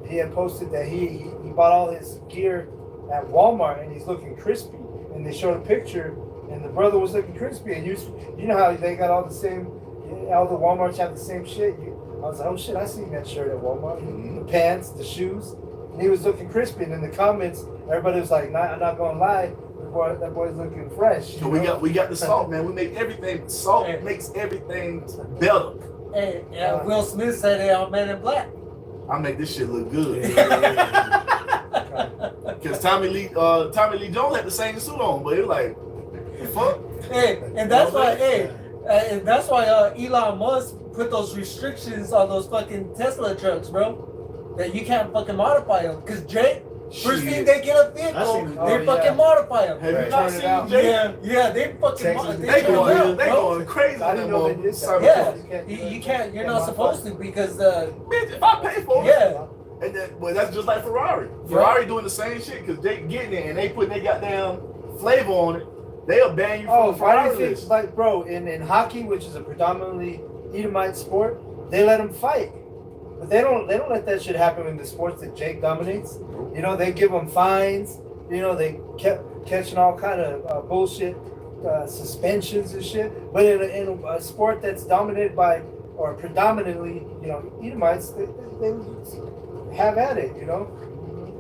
He had posted that he bought all his gear at Walmart and he's looking crispy. And they showed a picture and the brother was looking crispy. And you know how they got all the Walmarts have the same shit. I was like, oh shit, I seen that shirt at Walmart. Mhm. The pants, the shoes, and he was looking crispy. And in the comments, everybody was like, I'm not gonna lie, that boy's looking fresh. So we got the salt, man. We make everything. Salt makes everything better. Hey, Will Smith said it on Men in Black. I make this shit look good. Because Tommy Lee Jones had the same suit on, but it was like, fuck. Hey, and that's why Elon Musk put those restrictions on those fucking Tesla trucks, bro. That you can't fucking modify them. Cause Jake, first thing Shit. they get a vehicle, they fucking modify them. Have you Right. not Turn it out. seen Jake? Yeah, they fucking Texas, they They turn going, around, they bro. going crazy I on didn't that know they did that. motherfucker. Yeah, you can't. You're not supposed to because the Bitch, if I pay for it, yeah. and then, well, that's just like Ferrari. Ferrari doing the same shit because they getting it and they putting their goddamn flavor on it. They'll ban you from Oh, the why do Ferrari you think, list. like, bro, in hockey, which is a predominantly Edomite sport, they let them fight. But they don't let that shit happen in the sports that Jake dominates. You know, they give them fines. You know, they kept catching all kind of bullshit, suspensions and shit. But in a sport that's dominated by or predominantly, you know, Edomites, they have at it. You know.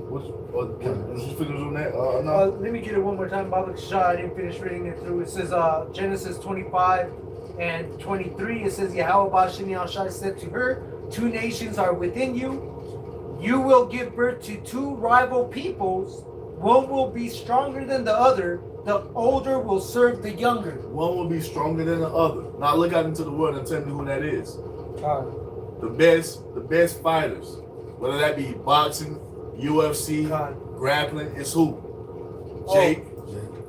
Let's just finish on that. Let me get it one more time. Baba Shah, I didn't finish reading it through. It says Genesis 25 and 23. It says Yahweh Bashim Yahshai said to her, 2 nations are within you. You will give birth to 2 rival peoples. One will be stronger than the other. The older will serve the younger. One will be stronger than the other. Now look out into the world and tell me who that is. The best fighters, whether that be boxing, UFC, grappling, it's who? Jake.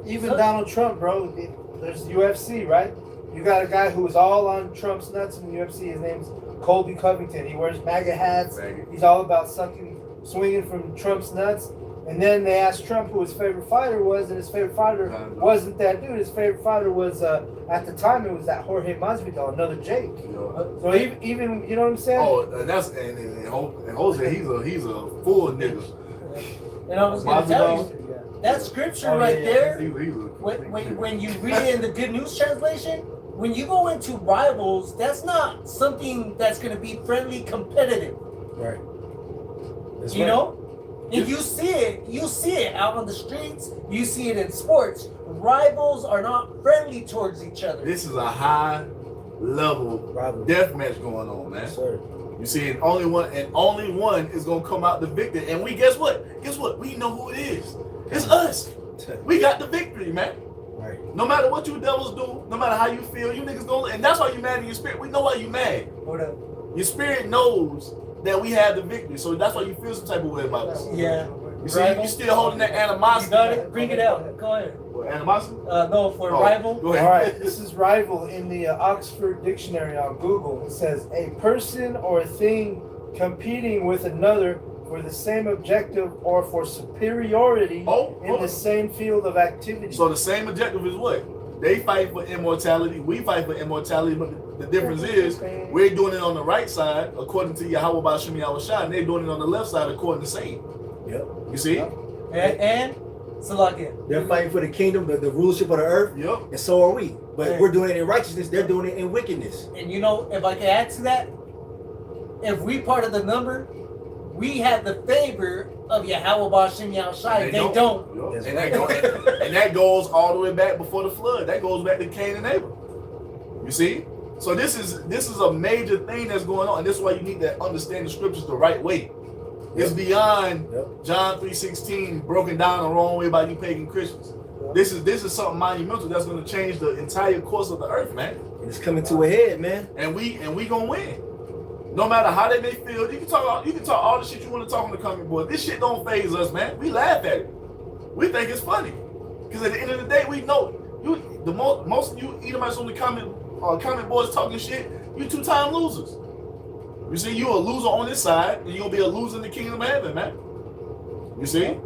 Even Donald Trump, bro. There's UFC, right? You got a guy who is all on Trump's nuts in the UFC. His name's Colby Covington. He wears MAGA hats. He's all about swinging from Trump's nuts. And then they asked Trump who his favorite fighter was, and his favorite fighter wasn't that dude. His favorite fighter was, at the time, it was that Jorge Masvidal, another Jake. So even you know what I'm saying? Oh, and Jose, he's a full nigga. And I was going to tell you, that scripture there, He's when you read it in the Good News Translation, when you go into rivals, that's not something that's going to be friendly competitive. Right. That's you know? And you see it out on the streets, you see it in sports. Rivals are not friendly towards each other. This is a high level death match going on, man. Yes, sir. You see, and only one is gonna come out the victor. And we guess what? We know who it is. It's us. We got the victory, man. Right. No matter what you devils do, no matter how you feel, you niggas gonna, and that's why you mad in your spirit. We know why you mad. Hold up. Your spirit knows that we have the victory, so that's why you feel some type of way about us. Yeah. You see, you still holding that animosity. You got it? Bring it out. Go ahead. What, animosity? No, for rival. Go ahead. All right, this is rival in the Oxford Dictionary on Google. It says a person or a thing competing with another for the same objective or for superiority in the same field of activity. So the same objective is what? They fight for immortality. We fight for immortality, but the difference is we're doing it on the right side according to Yahweh Bashim Yahushua, and they're doing it on the left side according to Satan. Yep. You see? And Salakia. They're fighting for the kingdom, the rulership of the earth. Yep. And so are we. But we're doing it in righteousness. They're doing it in wickedness. And you know, if I can add to that, if we part of the number, we have the favor of Yahweh Bashim Yahushai. They don't. Yep. And that goes all the way back before the flood. That goes back to Cain and Abel. You see? So this is a major thing that's going on, and this is why you need to understand the scriptures the right way. It's beyond John 3:16 broken down the wrong way by you pagan Christians. This is something monumental that's going to change the entire course of the earth, man. It's coming to a head, man. And we gonna win. No matter how they may feel, you can talk all the shit you want to talk on the comment board. This shit don't faze us, man. We laugh at it. We think it's funny. Because at the end of the day, we know most of you Edomites on the comment boards talking shit, you 2-time losers. You see, you a loser on this side, and you'll be a loser in the kingdom of heaven, man. You see?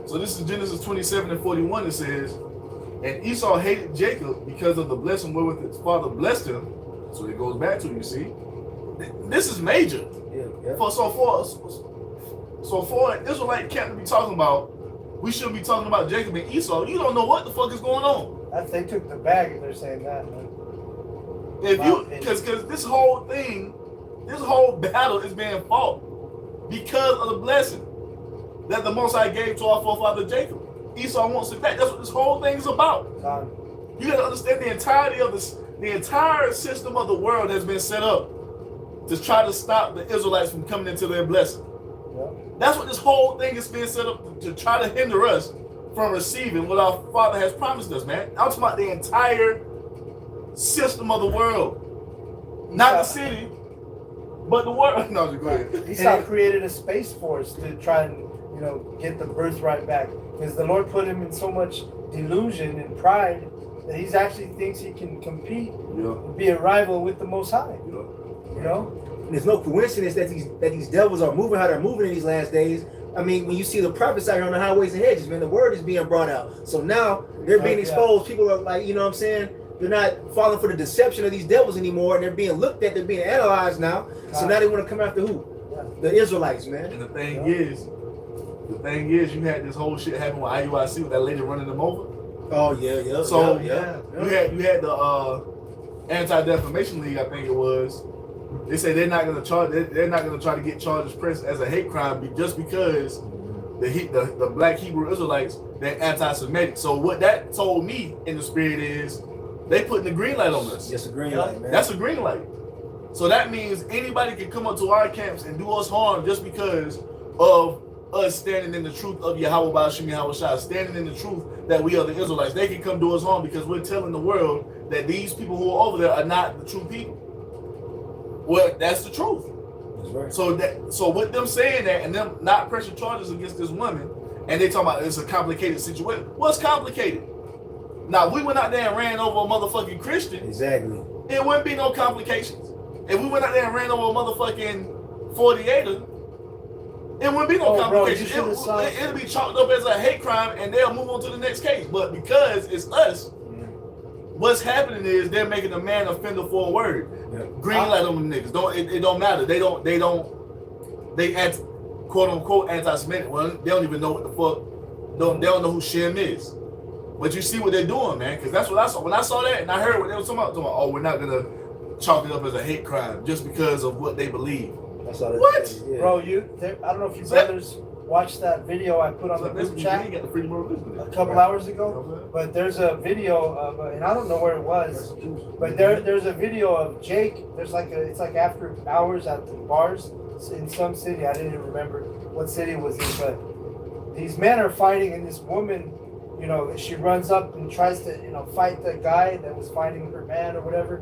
So this is Genesis 27 and 41. It says, and Esau hated Jacob because of the blessing wherewith his father blessed him. So it goes back to, you see, this is major. So for an Israelite camp to be talking about, we shouldn't be talking about Jacob and Esau. You don't know what the fuck is going on. They took the bag if they're saying that, man. Because this whole battle is being fought because of the blessing that the Most High gave to our forefather Jacob. Esau wants it back. That's what this whole thing is about. You got to understand the entirety of this. The entire system of the world has been set up to try to stop the Israelites from coming into their blessing. That's what this whole thing is being set up to try to hinder us from receiving what our Father has promised us, man. I'm talking about the entire system of the world, not the city, but the world. No, just go ahead. Esau created a space force to try and get the birthright back, because the Lord put him in so much delusion and pride that he actually thinks he can compete and be a rival with the Most High. You know. And there's no coincidence that these devils are moving how they're moving in these last days. I mean, when you see the prophets out here on the highways and hedges, man, the word is being brought out. So now they're being exposed. People are like, you know what I'm saying? They're not falling for the deception of these devils anymore, and they're being looked at. They're being analyzed now. So now they want to come after who? The Israelites, man. And the thing is, you had this whole shit happen with IUIC with that lady running them over. Oh yeah. So yeah. you had the Anti-Defamation League, I think it was. They say they're not gonna charge. They're not gonna try to get charges pressed as a hate crime just because the black Hebrew Israelites, they're anti-Semitic. So what that told me in the spirit is they putting the green light on us. Yes, a green light, man. That's a green light. So that means anybody can come up to our camps and do us harm just because of us standing in the truth of Yahweh Ba'ashim Yahweh Shai, standing in the truth that we are the Israelites. They can come do us harm because we're telling the world that these people who are over there are not the true people. Well, that's the truth. That's right. So with them saying that and them not pressing charges against this woman, and they talking about it's a complicated situation. What's complicated? Now, we went out there and ran over a motherfucking Christian. Exactly. It wouldn't be no complications. If we went out there and ran over a motherfucking 48er, it wouldn't be no complications. It'll be chalked up as a hate crime and they'll move on to the next case. But because it's us, what's happening is they're making a man offender for a word. Yeah. Green light on them niggas. It don't matter. They quote unquote anti-Semitic. Well, they don't even know what the fuck. They don't know who Shem is. But you see what they're doing, man. Because that's what I saw. When I saw that and I heard what they were talking about, oh, we're not gonna chalk it up as a hate crime just because of what they believe. That's all. What? Yeah. Bro, I don't know if you brothers watched that video I put on the group chat a couple hours ago, but there's a video of, and I don't know where it was, but there's a video of Jake. There's it's like after hours at the bars in some city. I didn't even remember what city it was in, but these men are fighting, and this woman, she runs up and tries to, fight the guy that was fighting her man or whatever.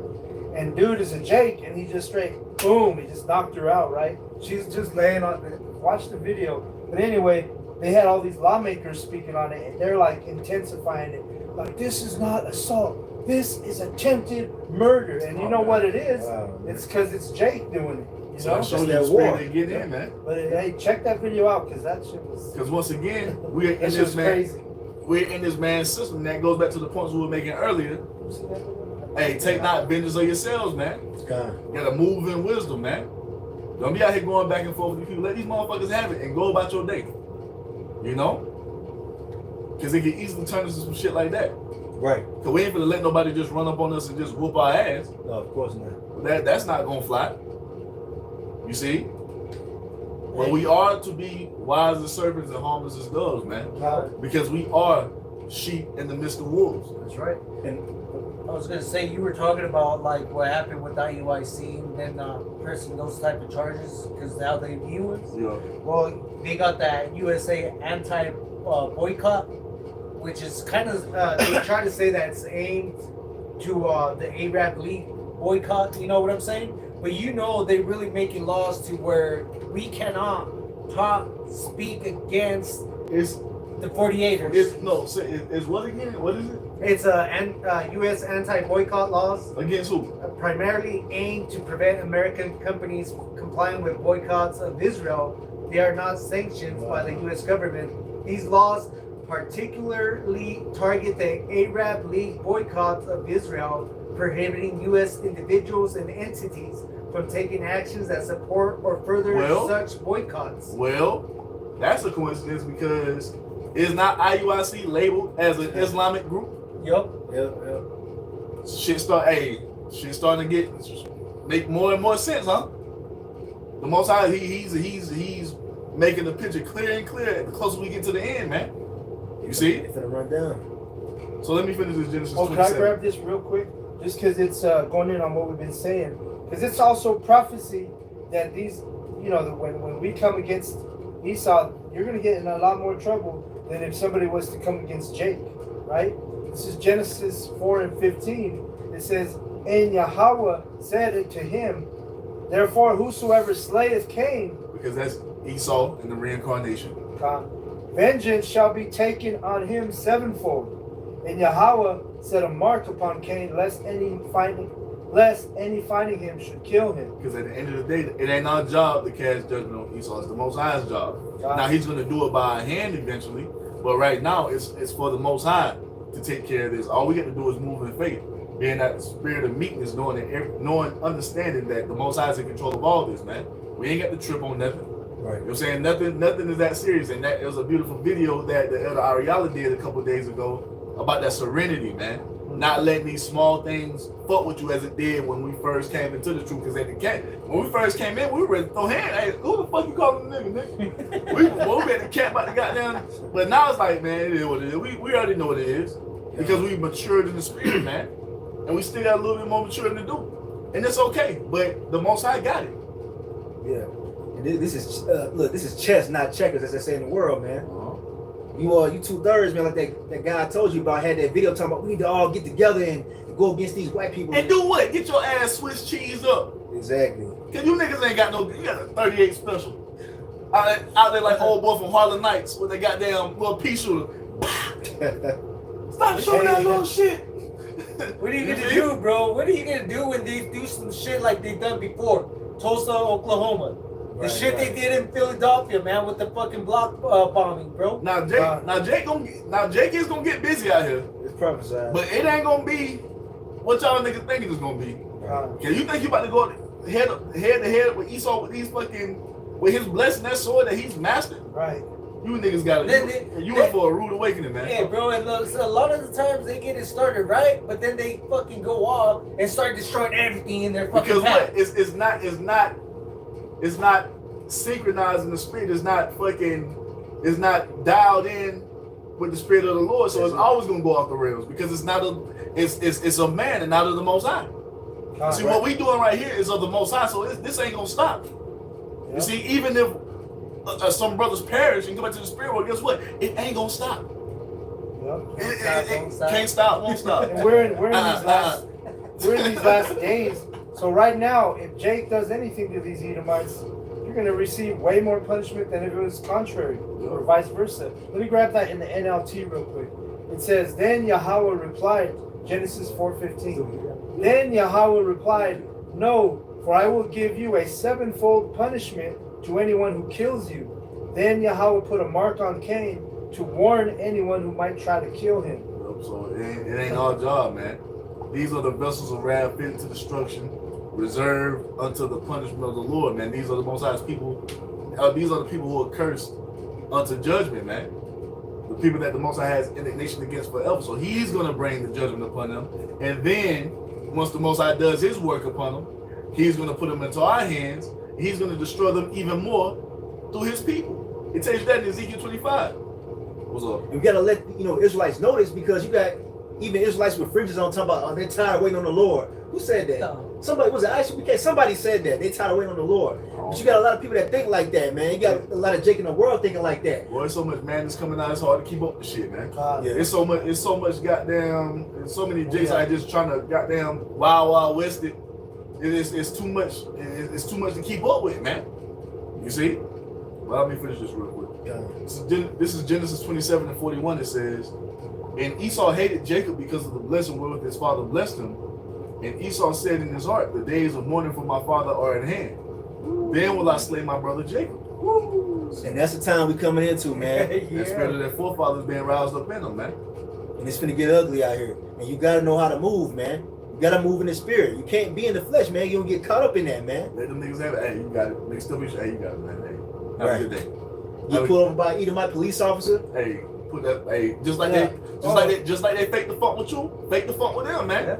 And dude is a Jake, and he just straight, boom, he just knocked her out, right? She's just laying on, watch the video. But anyway, they had all these lawmakers speaking on it, and they're like intensifying it. Like, this is not assault. This is attempted murder. And you know what it is? It's because it's Jake doing it. You know? So that war they get in, man. But hey, check that video out, because that shit was... Because once again, we're in this man. Crazy. We're in this man's system. That goes back to the points we were making earlier. Hey, take not vengeance of yourselves, man. You gotta move in wisdom, man. Don't be out here going back and forth with people. Let these motherfuckers have it and go about your day. You know? Because it can easily turn into some shit like that. Right. Because we ain't gonna let nobody just run up on us and just whoop our ass. No, of course not. That's not gonna fly. You see? But we are to be wise as serpents and harmless as doves, man. Because we are sheep in the midst of wolves. That's right. And I was gonna say, you were talking about like what happened with IUIC and then pressing those type of charges because how they view us. Yeah. Well, they got that USA anti-boycott, which is kind of they try to say that it's aimed to the Arab League boycott. You know what I'm saying? But they really making laws to where we cannot speak against the 48ers. It's what again? What is it? It's U.S. anti-boycott laws. Against who? Primarily aimed to prevent American companies complying with boycotts of Israel. They are not sanctioned by the U.S. government. These laws particularly target the Arab League boycotts of Israel, prohibiting U.S. individuals and entities from taking actions that support or further such boycotts. Well, that's a coincidence because is not IUIC labeled as an Islamic group? Yep. Shit starting to make more and more sense, huh? The Most High, he's making the picture clear and clear the closer we get to the end, man. You see? It's gonna run down. So let me finish this Genesis 27. Can I grab this real quick? Just because it's going in on what we've been saying. Because it's also prophecy that these, when we come against Esau, you're going to get in a lot more trouble than if somebody was to come against Jake, right? This is Genesis 4:15. It says, and Yahweh said it to him, therefore whosoever slayeth Cain, because that's Esau in the reincarnation. Vengeance shall be taken on him sevenfold. And Yahweh set a mark upon Cain, lest any finding him should kill him. Because at the end of the day, it ain't our job to cast judgment on Esau. It's the Most High's job. Now he's going to do it by hand eventually, but right now it's for the Most High to take care of this. All we got to do is move in faith. Being that spirit of meekness, knowing, understanding that the Most High is in control of all this, man. We ain't got to trip on nothing. Right. You know what I'm saying? Nothing is that serious. And that it was a beautiful video that the Elder Ariala did a couple of days ago about that serenity, man. Not letting these small things fuck with you as it did when we first came into the truth. Because when we first came in, we were ready to throw hands. Hey, who the fuck you calling the nigga? we had the cat about the goddamn. But now it's like, man, it is what it is. We already know what it is. Because we matured in the spirit, man. And we still got a little bit more maturing to do. And it's okay. But the Most High got it. Yeah. And this is look, this is chess, not checkers, as they say in the world, man. You 2/3, man, like that guy I told you about, had that video talking about we need to all get together and go against these white people. And do what? Get your ass Swiss cheese up. Exactly. Cause you niggas ain't got you got a 38 special. Out there like old boy from Harlem Nights with they goddamn little pea shooter. Stop showing that little shit. What are you gonna do, bro? What are you gonna do when they do some shit like they done before? Tulsa, Oklahoma. The shit they did in Philadelphia, man, with the fucking block bombing, bro. Now Jake is gonna get busy out here. It's prophesied. But it ain't gonna be what y'all niggas think it's gonna be. Okay, you think you about to go head to head with Esau with these with his blessing, that sword that he's mastered? Right. You niggas got it. You in for a rude awakening, man. Yeah, bro, and look, so a lot of the times they get it started right, but then they fucking go off and start destroying everything in their fucking path. Because what? It's not synchronized in the spirit. It's not dialed in with the spirit of the Lord. So it's always gonna go off the rails because it's a man and not of the Most High. See, what we doing right here is of the Most High, so this ain't gonna stop. You see, even if some brothers perish and go back to the spirit world, guess what? It ain't gonna stop. It can't stop, won't stop. And we're in these last days. So right now, if Jake does anything to these Edomites, you're going to receive way more punishment than if it was contrary, or vice versa. Let me grab that in the NLT real quick. It says, "Then Yahweh replied," Genesis 4:15. "Then Yahweh replied, no, for I will give you a sevenfold punishment to anyone who kills you. Then Yahweh put a mark on Cain to warn anyone who might try to kill him." So it ain't our job, man. These are the vessels of wrath fit to destruction, reserved unto the punishment of the Lord, man. These are the Most High's people. These are the people who are cursed unto judgment, man. The people that the Most High has indignation against forever. So he's going to bring the judgment upon them. And then, once the Most High does his work upon them, he's going to put them into our hands. He's going to destroy them even more through his people. It tells you that in Ezekiel 25. What's up? You got to let Israelites know this, because you got even Israelites with fringes on talking about they're tired of waiting on the Lord. Who said that? No. Somebody, was it ICBK? Somebody said that. They tired of waiting on the Lord. But you got a lot of people that think like that, man. You got a lot of Jake in the world thinking like that. Boy, there's so much madness coming out, it's hard to keep up with shit, man. Yeah. It's so much goddamn, there's so many Jakes out just trying to goddamn wild west it. It's too much. It's too much to keep up with, man. You see? Well, let me finish this real quick. This is Genesis 27:41. It says, "And Esau hated Jacob because of the blessing wherewith his father blessed him. And Esau said in his heart, the days of mourning for my father are at hand. Then will I slay my brother Jacob." And that's the time we coming into, man. That spirit of their forefathers being roused up in them, man. And it's finna get ugly out here. And you gotta know how to move, man. You gotta move in the spirit. You can't be in the flesh, man. You don't get caught up in that, man. Let them niggas have it. Hey, you got it. Niggas still be hey, you got it, man. Hey, have a good day. You pull over by either my police officer. Hey, put that. Hey, just like they fake the funk with you, fake the funk with them, man.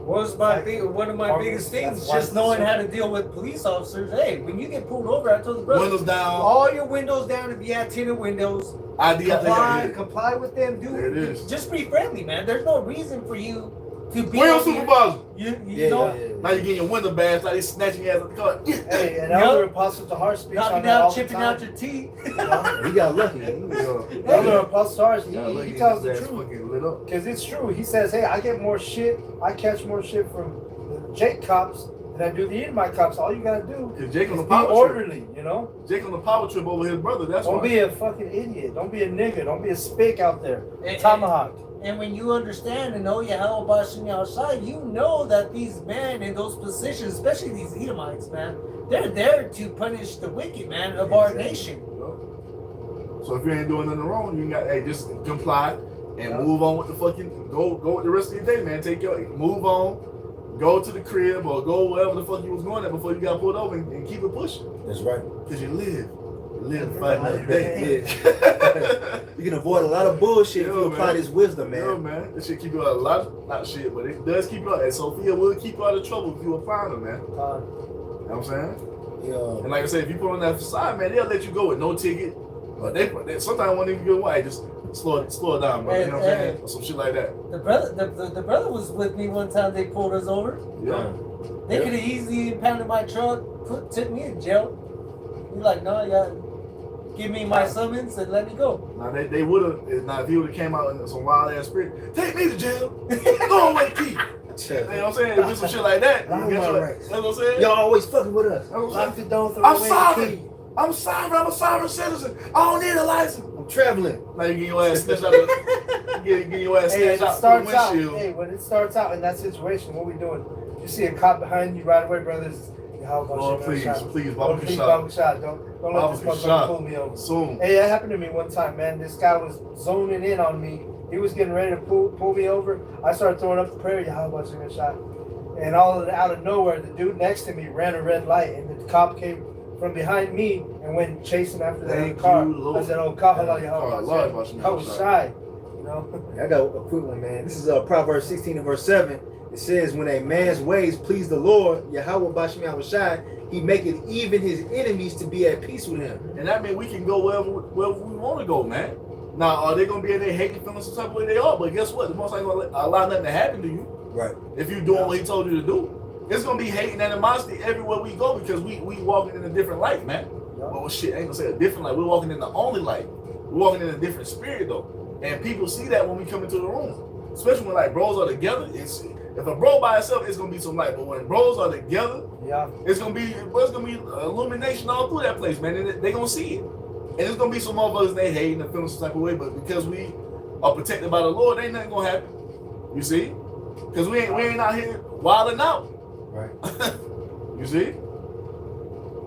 One of my biggest things is just knowing how to deal with police officers. Hey, when you get pulled over, I told the brother, Windows down. all your windows down if you have tinted windows. Comply with them, dude. There it is. Just be friendly, man. There's no reason for you to be. Where's supervisor? You know. Now you're getting your window badge like they snatching you out of the car. Hey, and Elder Apostle Tahar speaks on Knocking that all out, the chipping time. out your teeth. We got lucky. Elder Apostle Tahar, he tells the truth. Lit up. Because it's true. He says, hey, I get more shit. I catch more shit from the Jake cops than I do the Edomite cops. All you gotta do Cause Jake on is the be power orderly, you know? Jake on the power trip over his brother. That's Don't why. be a fucking idiot. Don't be a nigga. Don't be a spick out there. And- Tomahawk. And when you understand and know Yahweh Bashim Yahushai, you know that these men in those positions, especially these Edomites, man, they're there to punish the wicked, man, of our nation. So if you ain't doing nothing wrong, you got just comply. and move on with the fucking go with the rest of your day, man. Move on, go to the crib or go wherever the fuck you was going at before you got pulled over and keep it pushing. That's right. Cause you live to fight another day. You can avoid a lot of bullshit if Yeah, you apply man. this wisdom, man. Yeah, man. This shit keep you out of a lot, not shit, but it does keep you out. And Sophia will keep you out of trouble if you apply them, man. You know what I'm saying? Yeah. And like I said, if you put on that facade, man, they'll let you go with no ticket. But they sometimes won't even go away. Just slow it down, bro. You know what I'm saying? Or some shit like that. The brother was with me one time. They pulled us over. Yeah. They could have easily impounded my truck, took me in jail. He's like, no, yeah, give me my summons and let me go. Now they would have. Now if he would have came out in some wild ass spirit, take me to jail. Go away, key. You know what I'm saying? If it's some shit like that, you get your, that's what I'm saying? Y'all always fucking with us. Lock the door, throw I'm away sorry. the key. I'm sorry. I'm a sovereign citizen. I don't need a license. I'm traveling. Now you get your ass snatched out. Get your ass Hey, snatched out the windshield. when it starts out in that situation, what we doing? You see a cop behind you right away, brothers. How about Lord, please, Baba please, shot. Baba shot. Don't let this Baba motherfucker shot. pull me over. Soon. Hey, that happened to me one time, man. This guy was zoning in on me. He was getting ready to pull me over. I started throwing up the prayer. How about you get shot? And out of nowhere, the dude next to me ran a red light, and the cop came from behind me and went chasing after the other car. I said, "Oh, cop, I was shy." You know. I got a quick one, man. This is Proverbs 16 and verse 7. It says, when a man's ways please the Lord, Yahweh Bashmi Awashai, he maketh even his enemies to be at peace with him. And that means we can go wherever we want to go, man. Now, are they going to be in there hating, feeling some type of way? They are, but guess what? The most ain't going to allow nothing to happen to you. Right. If you're doing what he told you to do. It's going to be hating and animosity everywhere we go because we walking in a different light, man. Well, shit, I ain't going to say a different light. We're walking in the only light. We're walking in a different spirit, though. And people see that when we come into the room. Especially when, like, bros are together. If a bro by himself, it's gonna be some light. But when bros are together, it's gonna be illumination all through that place, man. And they gonna see it. And it's gonna be some motherfuckers they hating and feeling some type of way. But because we are protected by the Lord, ain't nothing gonna happen. You see? Because we ain't out here wilding out. Right. You see?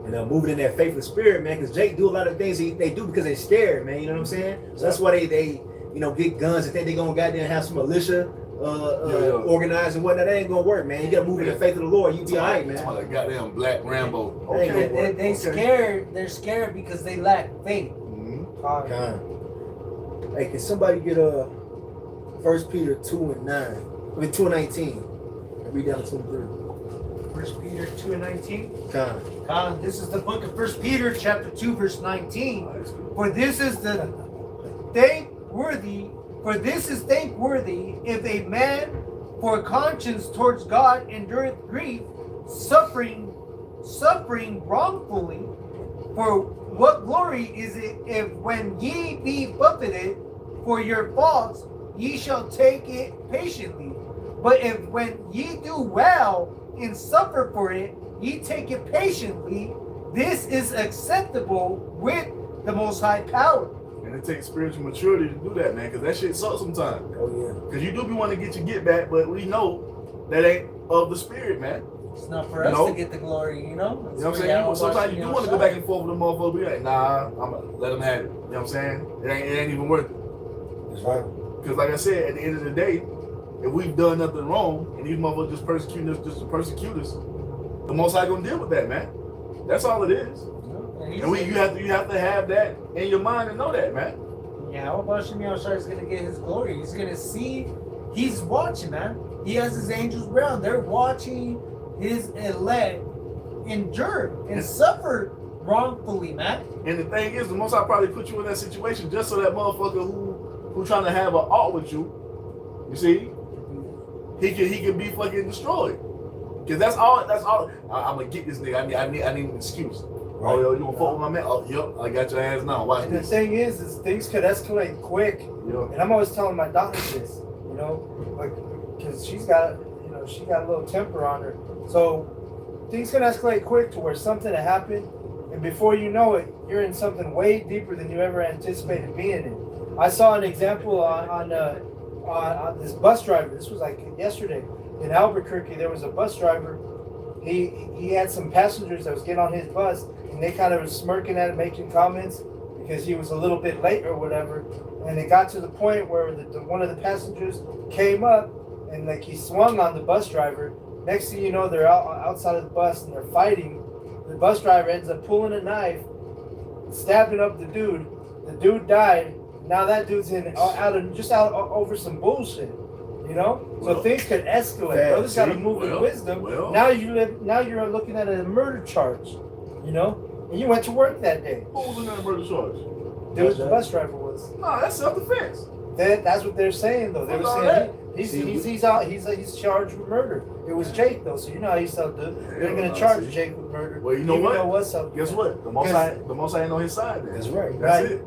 And moving in that faithful spirit, man. Because Jake do a lot of things they do because they scared, man. You know what I'm saying? So that's why they get guns and think they gonna goddamn have some militia. Organized and whatnot, that ain't gonna work, man. You gotta move in the faith of the Lord. You be alright, man. Like goddamn Black Rambo. Okay. They scared. They're scared because they lack faith. Hey, can somebody get 1 Peter 2:9? I mean 2:19. Read down to 23. 1 Peter 2:19. Con. This is the book of 1 Peter, chapter 2, verse 19. For this is thankworthy if a man for conscience towards God endureth grief, suffering wrongfully. For what glory is it if when ye be buffeted for your faults, ye shall take it patiently? But if when ye do well and suffer for it, ye take it patiently, this is acceptable with the Most High power. And it takes spiritual maturity to do that, man, because that shit sucks sometimes. Oh yeah. Because you do be wanting to get your get back, but we know that ain't of the spirit, man. It's not for us to get the glory, you know? You know what I'm saying? Sometimes you do want to go back and forth with the motherfucker. Be like, nah, I'm gonna let them have it. You know what I'm saying? It ain't even worth it. That's right. Because like I said, at the end of the day, if we've done nothing wrong and these motherfuckers just persecuting us, just to persecute us, the Most High gonna deal with that, man. That's all it is. And you have to have that in your mind and know that, man. Yeah, how about Shemiel Shah is gonna get his glory? He's gonna see, he's watching, man. He has his angels around. They're watching his elect endure and suffer wrongfully, man. And the thing is, the Most High probably put you in that situation just so that motherfucker who trying to have an art with you see, he can be fucking destroyed. Cause that's all. I'm gonna get this nigga. I need an excuse. Right. Oh, yo, you gonna fuck with my man? Oh, yep, I got your ass now. Watch and this. The thing is things could escalate quick. Yep. And I'm always telling my daughter this, you know, like, because she got a little temper on her. So things can escalate quick to where something had happened, and before you know it, you're in something way deeper than you ever anticipated being in. I saw an example on this bus driver. This was like yesterday in Albuquerque. There was a bus driver. He had some passengers that was getting on his bus, and they kind of were smirking at him, making comments because he was a little bit late or whatever. and it got to the point where one of the passengers came up and like he swung on the bus driver. Next thing you know, they're outside of the bus and they're fighting. The bus driver ends up pulling a knife, stabbing up the dude. The dude died. Now that dude's out over some bullshit. You know, so things could escalate. Brothers got to move with wisdom. Now you're looking at a murder charge. You know, and you went to work that day. Who was in that murder charge? The bus driver was. No, that's self-defense. That's what they're saying though. They were saying he's charged with murder. It was Jake though, so you know how he's self-defense. They're gonna charge Jake with murder. Well, you know what? Guess what? The most I ain't on his side. Then. That's right. That's it.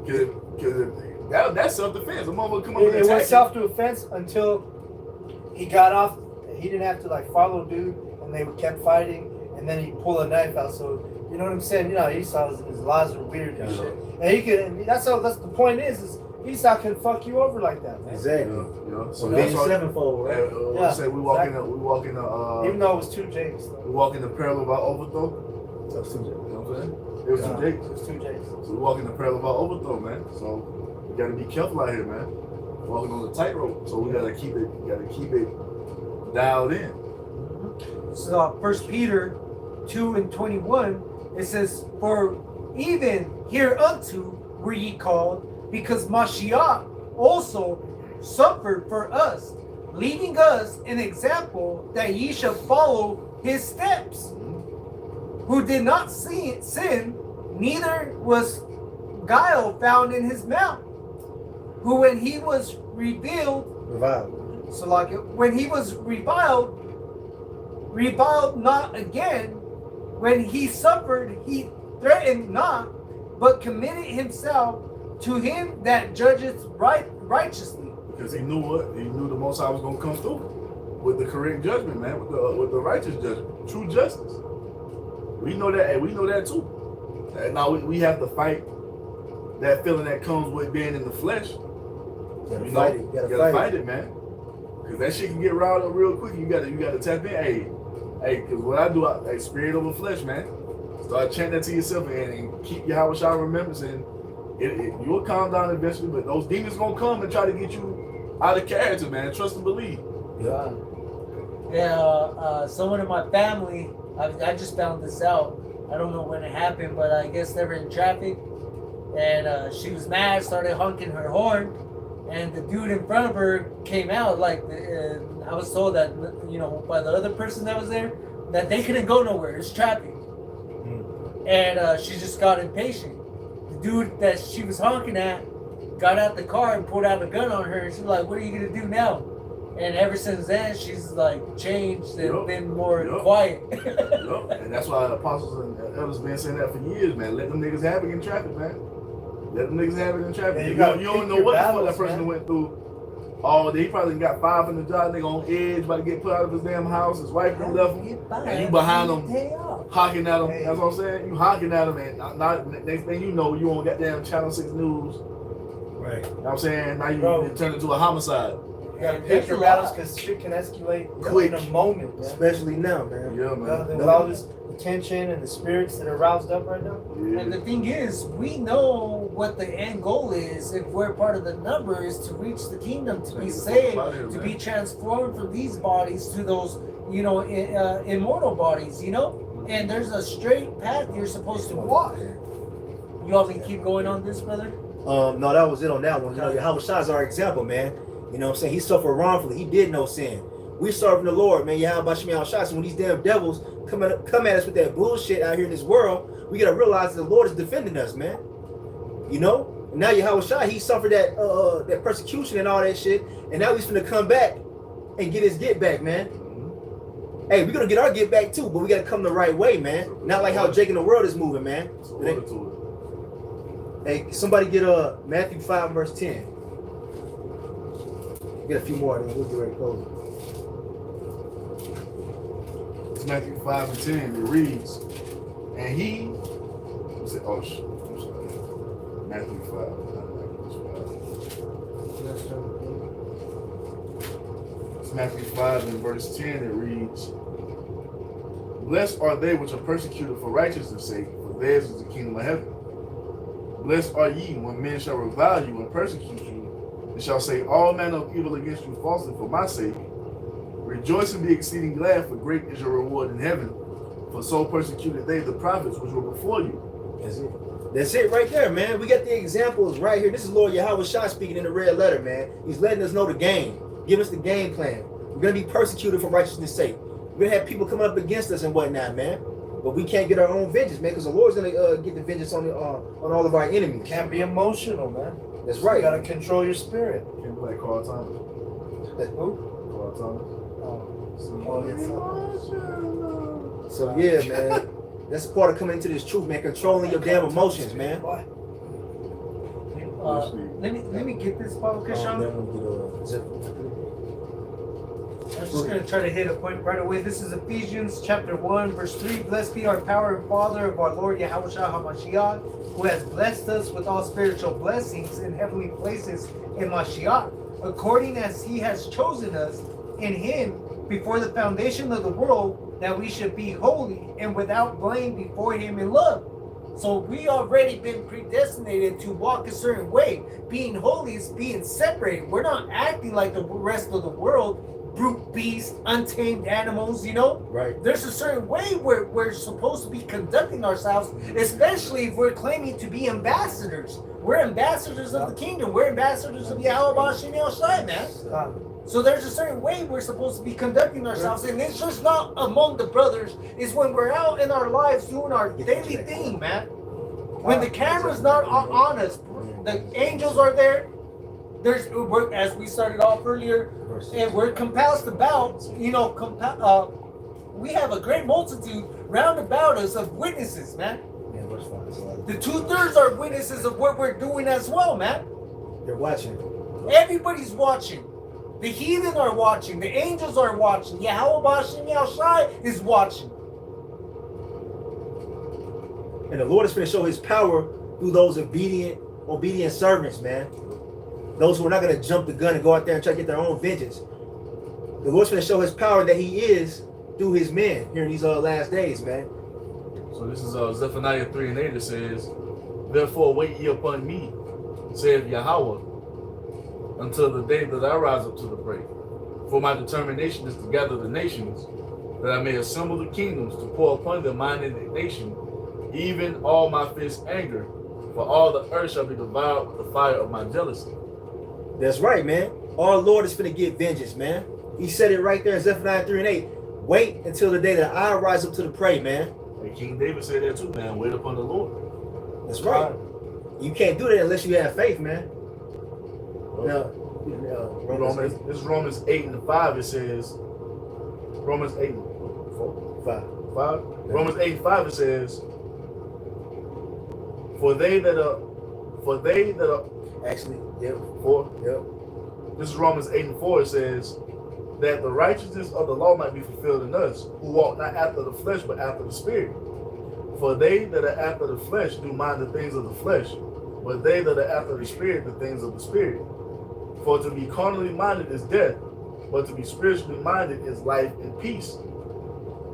Because that's self-defense. The motherfucker come up and it attack was self-defense until he got off. He didn't have to like follow dude, and they kept fighting, and then he pulled a knife out. So you know what I'm saying? You know, Esau his laws are weird and shit. And he could. That's the point is Esau can fuck you over like that, man. Exactly. Yeah. So that's sevenfold, right? Yeah. Say we walk in. Even though it was two Jakes. We walk in the peril of our overthrow. That's two Jakes. You know what I'm saying? It was two Jakes. It was two Jakes. So we walk in the peril of our overthrow, man. So we gotta be careful out here, man. Walking on the tightrope. So we gotta keep it dialed in. So 1 Peter 2:21, it says, "For even hereunto were ye called, because Mashiach also suffered for us, leaving us an example that ye shall follow his steps, who did not sin, neither was guile found in his mouth, who when he was reviled, reviled not again, when he suffered, he threatened not, but committed himself to him that judgeth righteously." Because he knew what? He knew the Most High was gonna come through with the correct judgment, man, with the righteous judgment, true justice. We know that, and we know that too. And now we have to fight that feeling that comes with being in the flesh. You gotta fight it, man. Cause that shit can get riled up real quick. You gotta tap in. Hey, cause what I do, spirit over flesh, man. Start chanting that to yourself and keep your Yahweh remembrance, and you'll calm down eventually. But those demons gonna come and try to get you out of character, man. Trust and believe. Yeah. Yeah. Someone in my family, I just found this out. I don't know when it happened, but I guess they were in traffic, and she was mad, started honking her horn, and the dude in front of her came out. Like, I was told that, you know, by the other person that was there, that they couldn't go nowhere. It's traffic. And she just got impatient. The dude that she was honking at got out the car and pulled out a gun on her. And she's like, "What are you gonna do now?" And ever since then, she's like changed and been more quiet. And that's why the apostles and elders been saying that for years, man. Let them niggas have it in traffic, man. Let them niggas have it in traffic. Yeah, you don't know what the fuck that person went through. Oh, he probably got 5 in the job. Nigga on edge, about to get put out of his damn house. His wife done left him, and you behind him, honking at him. That's what I'm saying. You honking at him, and not next thing you know, you on goddamn Channel 6 News. Right. You know what I'm saying? Now you turn into a homicide. You gotta pick your battles because shit can escalate Quick. in a moment, man. Especially now, man. Yeah, man. With all this tension and the spirits that are roused up right now. Yeah. And the thing is, we know what the end goal is. If we're part of the number, is to reach the kingdom, to be saved, to be transformed from these bodies to those, you know, immortal bodies, you know. And there's a straight path you're supposed to walk. You all can keep going on this, brother? No, that was it on that one. You know, Yahweh Shai is our example, man. You know what I'm saying? He suffered wrongfully. He did no sin. We serving the Lord, man. Yahweh Shai. So when these damn devils come at us with that bullshit out here in this world, we gotta realize that the Lord is defending us, man. You know? And now Yahweh Shai, he suffered that persecution and all that shit, and now he's gonna come back and get his get back, man. Hey, we're gonna get our get back too, but we gotta come the right way, man. Not like how Jake in the world is moving, man. Hey, somebody get Matthew 5 verse 10. Get a few more, then we'll get ready to close. It's Matthew 5 and 10. It reads, and he said, I'm sorry. Matthew 5, not Matthew 5. It's Matthew 5 and verse 10. It reads, blessed are they which are persecuted for righteousness' sake, for theirs is the kingdom of heaven. Blessed are ye when men shall revile you and persecute you, and shall say all manner of evil against you falsely for my sake. Rejoice and be exceeding glad, for great is your reward in heaven. For so persecuted they the prophets which were before you. That's it. That's it right there, man. We got the examples right here. This is Lord Yahweh Shah speaking in the red letter, man. He's letting us know the game. Give us the game plan. We're going to be persecuted for righteousness' sake. We're going to have people coming up against us and whatnot, man. But we can't get our own vengeance, man, because the Lord's going to get the vengeance on all of our enemies. Can't be emotional, man. That's right. You got to control your spirit. Can't be like Carl Thomas. Who? Carl Thomas. So yeah, man. That's part of coming into this truth, man. Controlling your damn emotions, man. Let me get this, Pablo Kishon. I'm just going to try to hit a point right away. This is Ephesians chapter 1, verse 3. Blessed be our power and Father of our Lord Yahweh Shah HaMashiach, who has blessed us with all spiritual blessings in heavenly places in Mashiach, according as he has chosen us in him before the foundation of the world, that we should be holy and without blame before him in love. So we already been predestinated to walk a certain way. Being holy is being separated. We're not acting like the rest of the world, brute beasts, untamed animals, you know? Right. There's a certain way where we're supposed to be conducting ourselves, especially if we're claiming to be ambassadors. We're ambassadors of the kingdom. We're ambassadors of Yahweh Bashim El Shai, man. So there's a certain way we're supposed to be conducting ourselves, and it's just not among the brothers. It's when we're out in our lives doing our daily thing, man. When the camera's not on us, the angels are there. We're, as we started off earlier, and we're compassed about, you know, we have a great multitude round about us of witnesses, man. The 2/3 are witnesses of what we're doing as well, man. They're watching. Everybody's watching. The heathen are watching. The angels are watching. Yahweh Bashim Yahushai is watching. And the Lord is going to show his power through those obedient servants, man. Those who are not going to jump the gun and go out there and try to get their own vengeance. The Lord's going to show his power that he is through his men here in these last days, man. So this is Zephaniah 3:8. It says, therefore wait ye upon me, saith Yahweh, until the day that I rise up to the break. For my determination is to gather the nations, that I may assemble the kingdoms, to pour upon them mine indignation, even all my fierce anger, for all the earth shall be devoured with the fire of my jealousy. That's right, man. Our Lord is going to get vengeance, man. He said it right there in Zephaniah 3:8. Wait until the day that I rise up to the prey, man. And King David said that too, man. Wait upon the Lord. That's right. You can't do that unless you have faith, man. Now, this is Romans 8:5. It says, Romans 8:5. Romans 8:5. It says, for they that are actually, yep. This is Romans 8:4. It says that the righteousness of the law might be fulfilled in us, who walk not after the flesh, but after the spirit. For they that are after the flesh do mind the things of the flesh, but they that are after the spirit, the things of the spirit. For to be carnally minded is death, but to be spiritually minded is life and peace.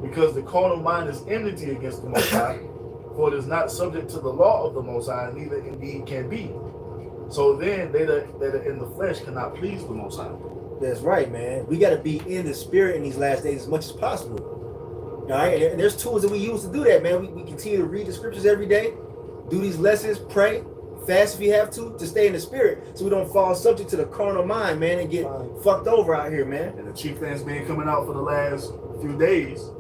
Because the carnal mind is enmity against the Most High, for it is not subject to the law of the Most High, neither indeed can be. So then they that are in the flesh cannot please the Most High. That's right, man. We got to be in the spirit in these last days as much as possible. All right, and there's tools that we use to do that, man. We continue to read the scriptures every day, do these lessons, pray, fast if you have to stay in the spirit, so we don't fall subject to the carnal mind, man, and get fucked over out here, man. And the chief thing that's been coming out for the last few days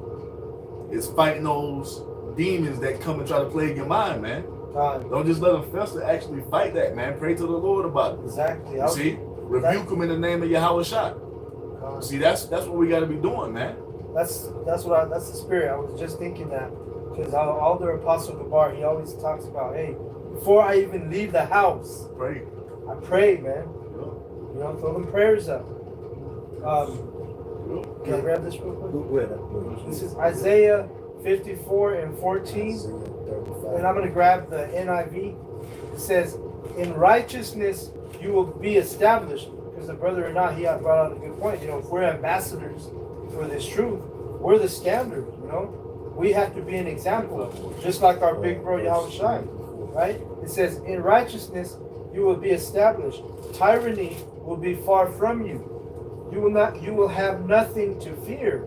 is fighting those demons that come and try to plague your mind, man. Don't just let them fester. Actually fight that, man. Pray to the Lord about it. Exactly. You see, rebuke them in the name of Yahweh Shah. See, that's what we got to be doing, man. That's the spirit. I was just thinking that, because Elder Apostle Gabar, he always talks about, hey, before I even leave the house, Pray. I pray, man. You know, throw them prayers up. Can I grab this real quick? This is Isaiah 54:14. And I'm going to grab the NIV. It says, in righteousness you will be established. Because the brother or not, he brought out a good point. You know, if we're ambassadors for this truth, we're the standard, you know. We have to be an example. Just like our big bro Yahweh Shai. right? It says, in righteousness you will be established. Tyranny will be far from you. You will have nothing to fear.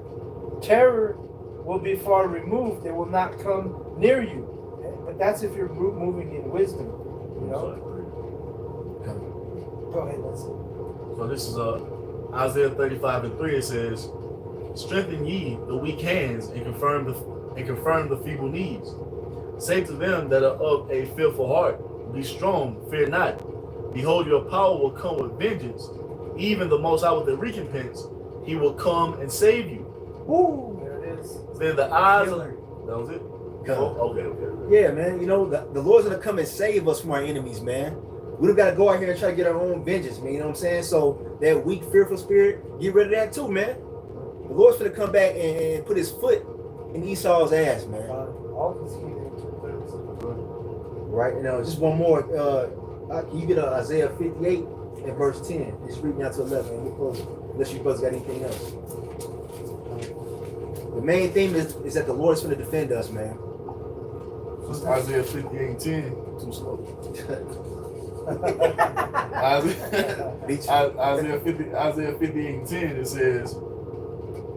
Terror will be far removed. They will not come near you. Okay? But that's if you're moving in wisdom. You know? Go ahead, let's see. So this is Isaiah 35:3. It says, "Strengthen ye the weak hands and confirm the feeble knees. Say to them that are of a fearful heart, be strong, fear not. Behold, your power will come with vengeance. Even the Most High with the recompense, He will come and save you." Woo! There it is. Then the eyes of that was it. Okay. Yeah, man. You know, the Lord's gonna come and save us from our enemies, man. We don't gotta go out here and try to get our own vengeance, man. You know what I'm saying? So that weak, fearful spirit, get rid of that too, man. The Lord's gonna come back and put His foot in Esau's ass, man. All these heathens. Right? You know, just one more. You get Isaiah 58 and verse 10. Just read down to 11. And we're close, unless you brothers got anything else. The main theme is that the Lord is going to defend us, man. Isaiah 58:10. Too slow. Isaiah 58:10. It says,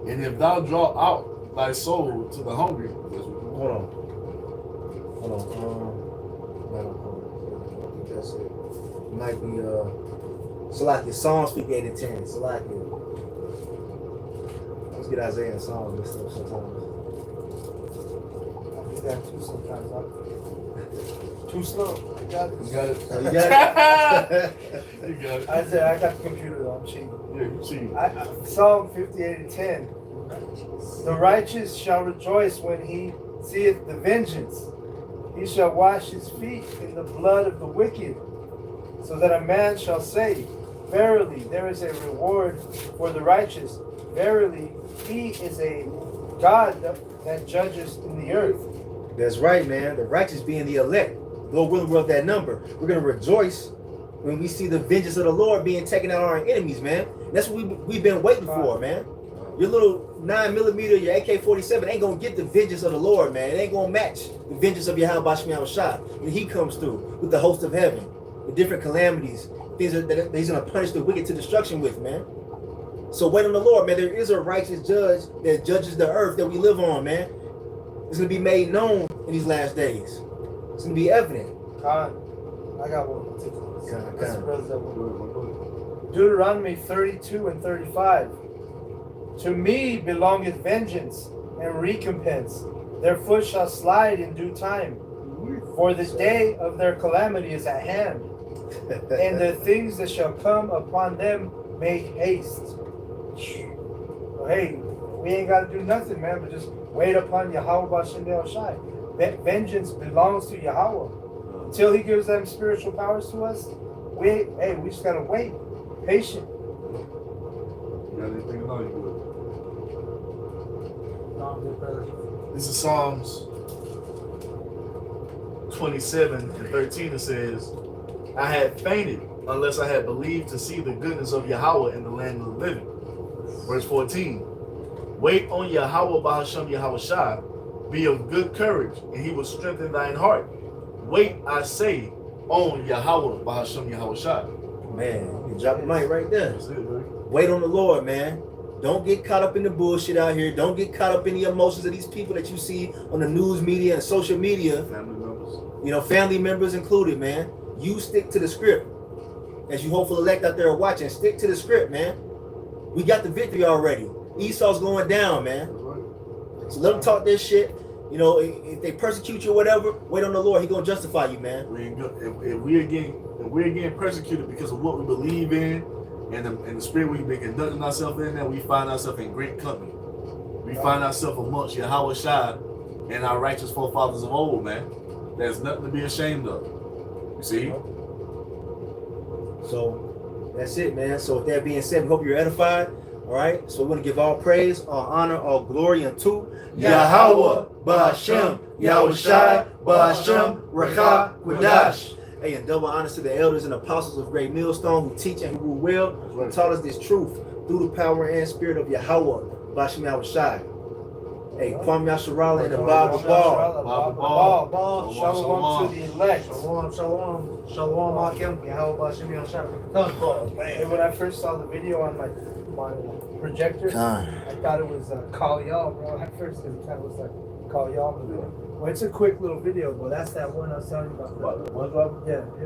"And if thou draw out thy soul to the hungry." Hold on. I think that's it. It might be Salakia, Psalms 58:10. Salakia. Let's get Isaiah and Psalms and stuff sometimes. I do that too sometimes. Too slow. I got it. You got it. Oh, you got it? You got it. I said I got the computer though. I'm cheating. Yeah, you cheating. Psalm 58:10. The righteous shall rejoice when he seeth the vengeance. He shall wash his feet in the blood of the wicked, so that a man shall say, verily, there is a reward for the righteous. Verily, he is a God that judges in the earth. That's right, man. The righteous being the elect. Lord willing, we're of that number. We're going to rejoice when we see the vengeance of the Lord being taken out on our enemies, man. That's what we've been waiting for, man. Your little 9mm, your AK-47 ain't going to get the vengeance of the Lord, man. It ain't going to match the vengeance of Yahweh Bashmi Shah when He comes through with the host of heaven, the different calamities, things that He's going to punish the wicked to destruction with, man. So wait on the Lord, man. There is a righteous judge that judges the earth that we live on, man. It's going to be made known in these last days. It's going to be evident. I got one. Deuteronomy 32 and 35. To me belongeth vengeance and recompense. Their foot shall slide in due time. For the day of their calamity is at hand. And the things that shall come upon them make haste. Well, hey, we ain't got to do nothing, man, but just wait upon Yahweh B'Shem Shai. Vengeance belongs to Yahweh. Until He gives them spiritual powers to us, we just got to wait. Patient. You got anything to know? You good. No, I'm good, brother. This is Psalms 27:13. It says, "I had fainted unless I had believed to see the goodness of Yahweh in the land of the living." Verse 14. "Wait on Yahweh B'Hashem Yahweh Shai. Be of good courage, and He will strengthen thine heart. Wait, I say, on Yahweh B'Hashem Yahweh Shai." Man, you drop the mic right there. That's it, man. Wait on the Lord, man. Don't get caught up in the bullshit out here. Don't get caught up in the emotions of these people that you see on the news media and social media. Family members. You know, family members included, man. You stick to the script. As you hopeful elect out there watching, stick to the script, man. We got the victory already. Esau's going down, man. So let them talk this shit. You know, if they persecute you or whatever, wait on the Lord. He gonna justify you, man. If we're getting persecuted because of what we believe in and the spirit we've been conducting ourselves in, then we find ourselves in great company. We find ourselves amongst Yahweh Shai and our righteous forefathers of old, man. There's nothing to be ashamed of. You see? So that's it, man. So with that being said, we hope you're edified. All right. So we want to give all praise, all honor, all glory unto Yahweh B'Hashem Yahweh Shai B'Hashem Rakah Quadash. Hey, and double honors to the elders and apostles of Great Millstone who teach and who rule well, who taught us this truth through the power and spirit of Yahweh B'Hashem Yahweh Shai. Hey, Kwame Yasharala and the Baba Baba Ball. Ball. Shalom to the elect. Shalom, Akim. Yahweh Bashim Yashar. And when I first saw the video on my projector, I thought it was Call Y'all, bro. At first, it was like Call Y'all. Well, it's a quick little video, but that's that one I was telling you about. What? Yeah.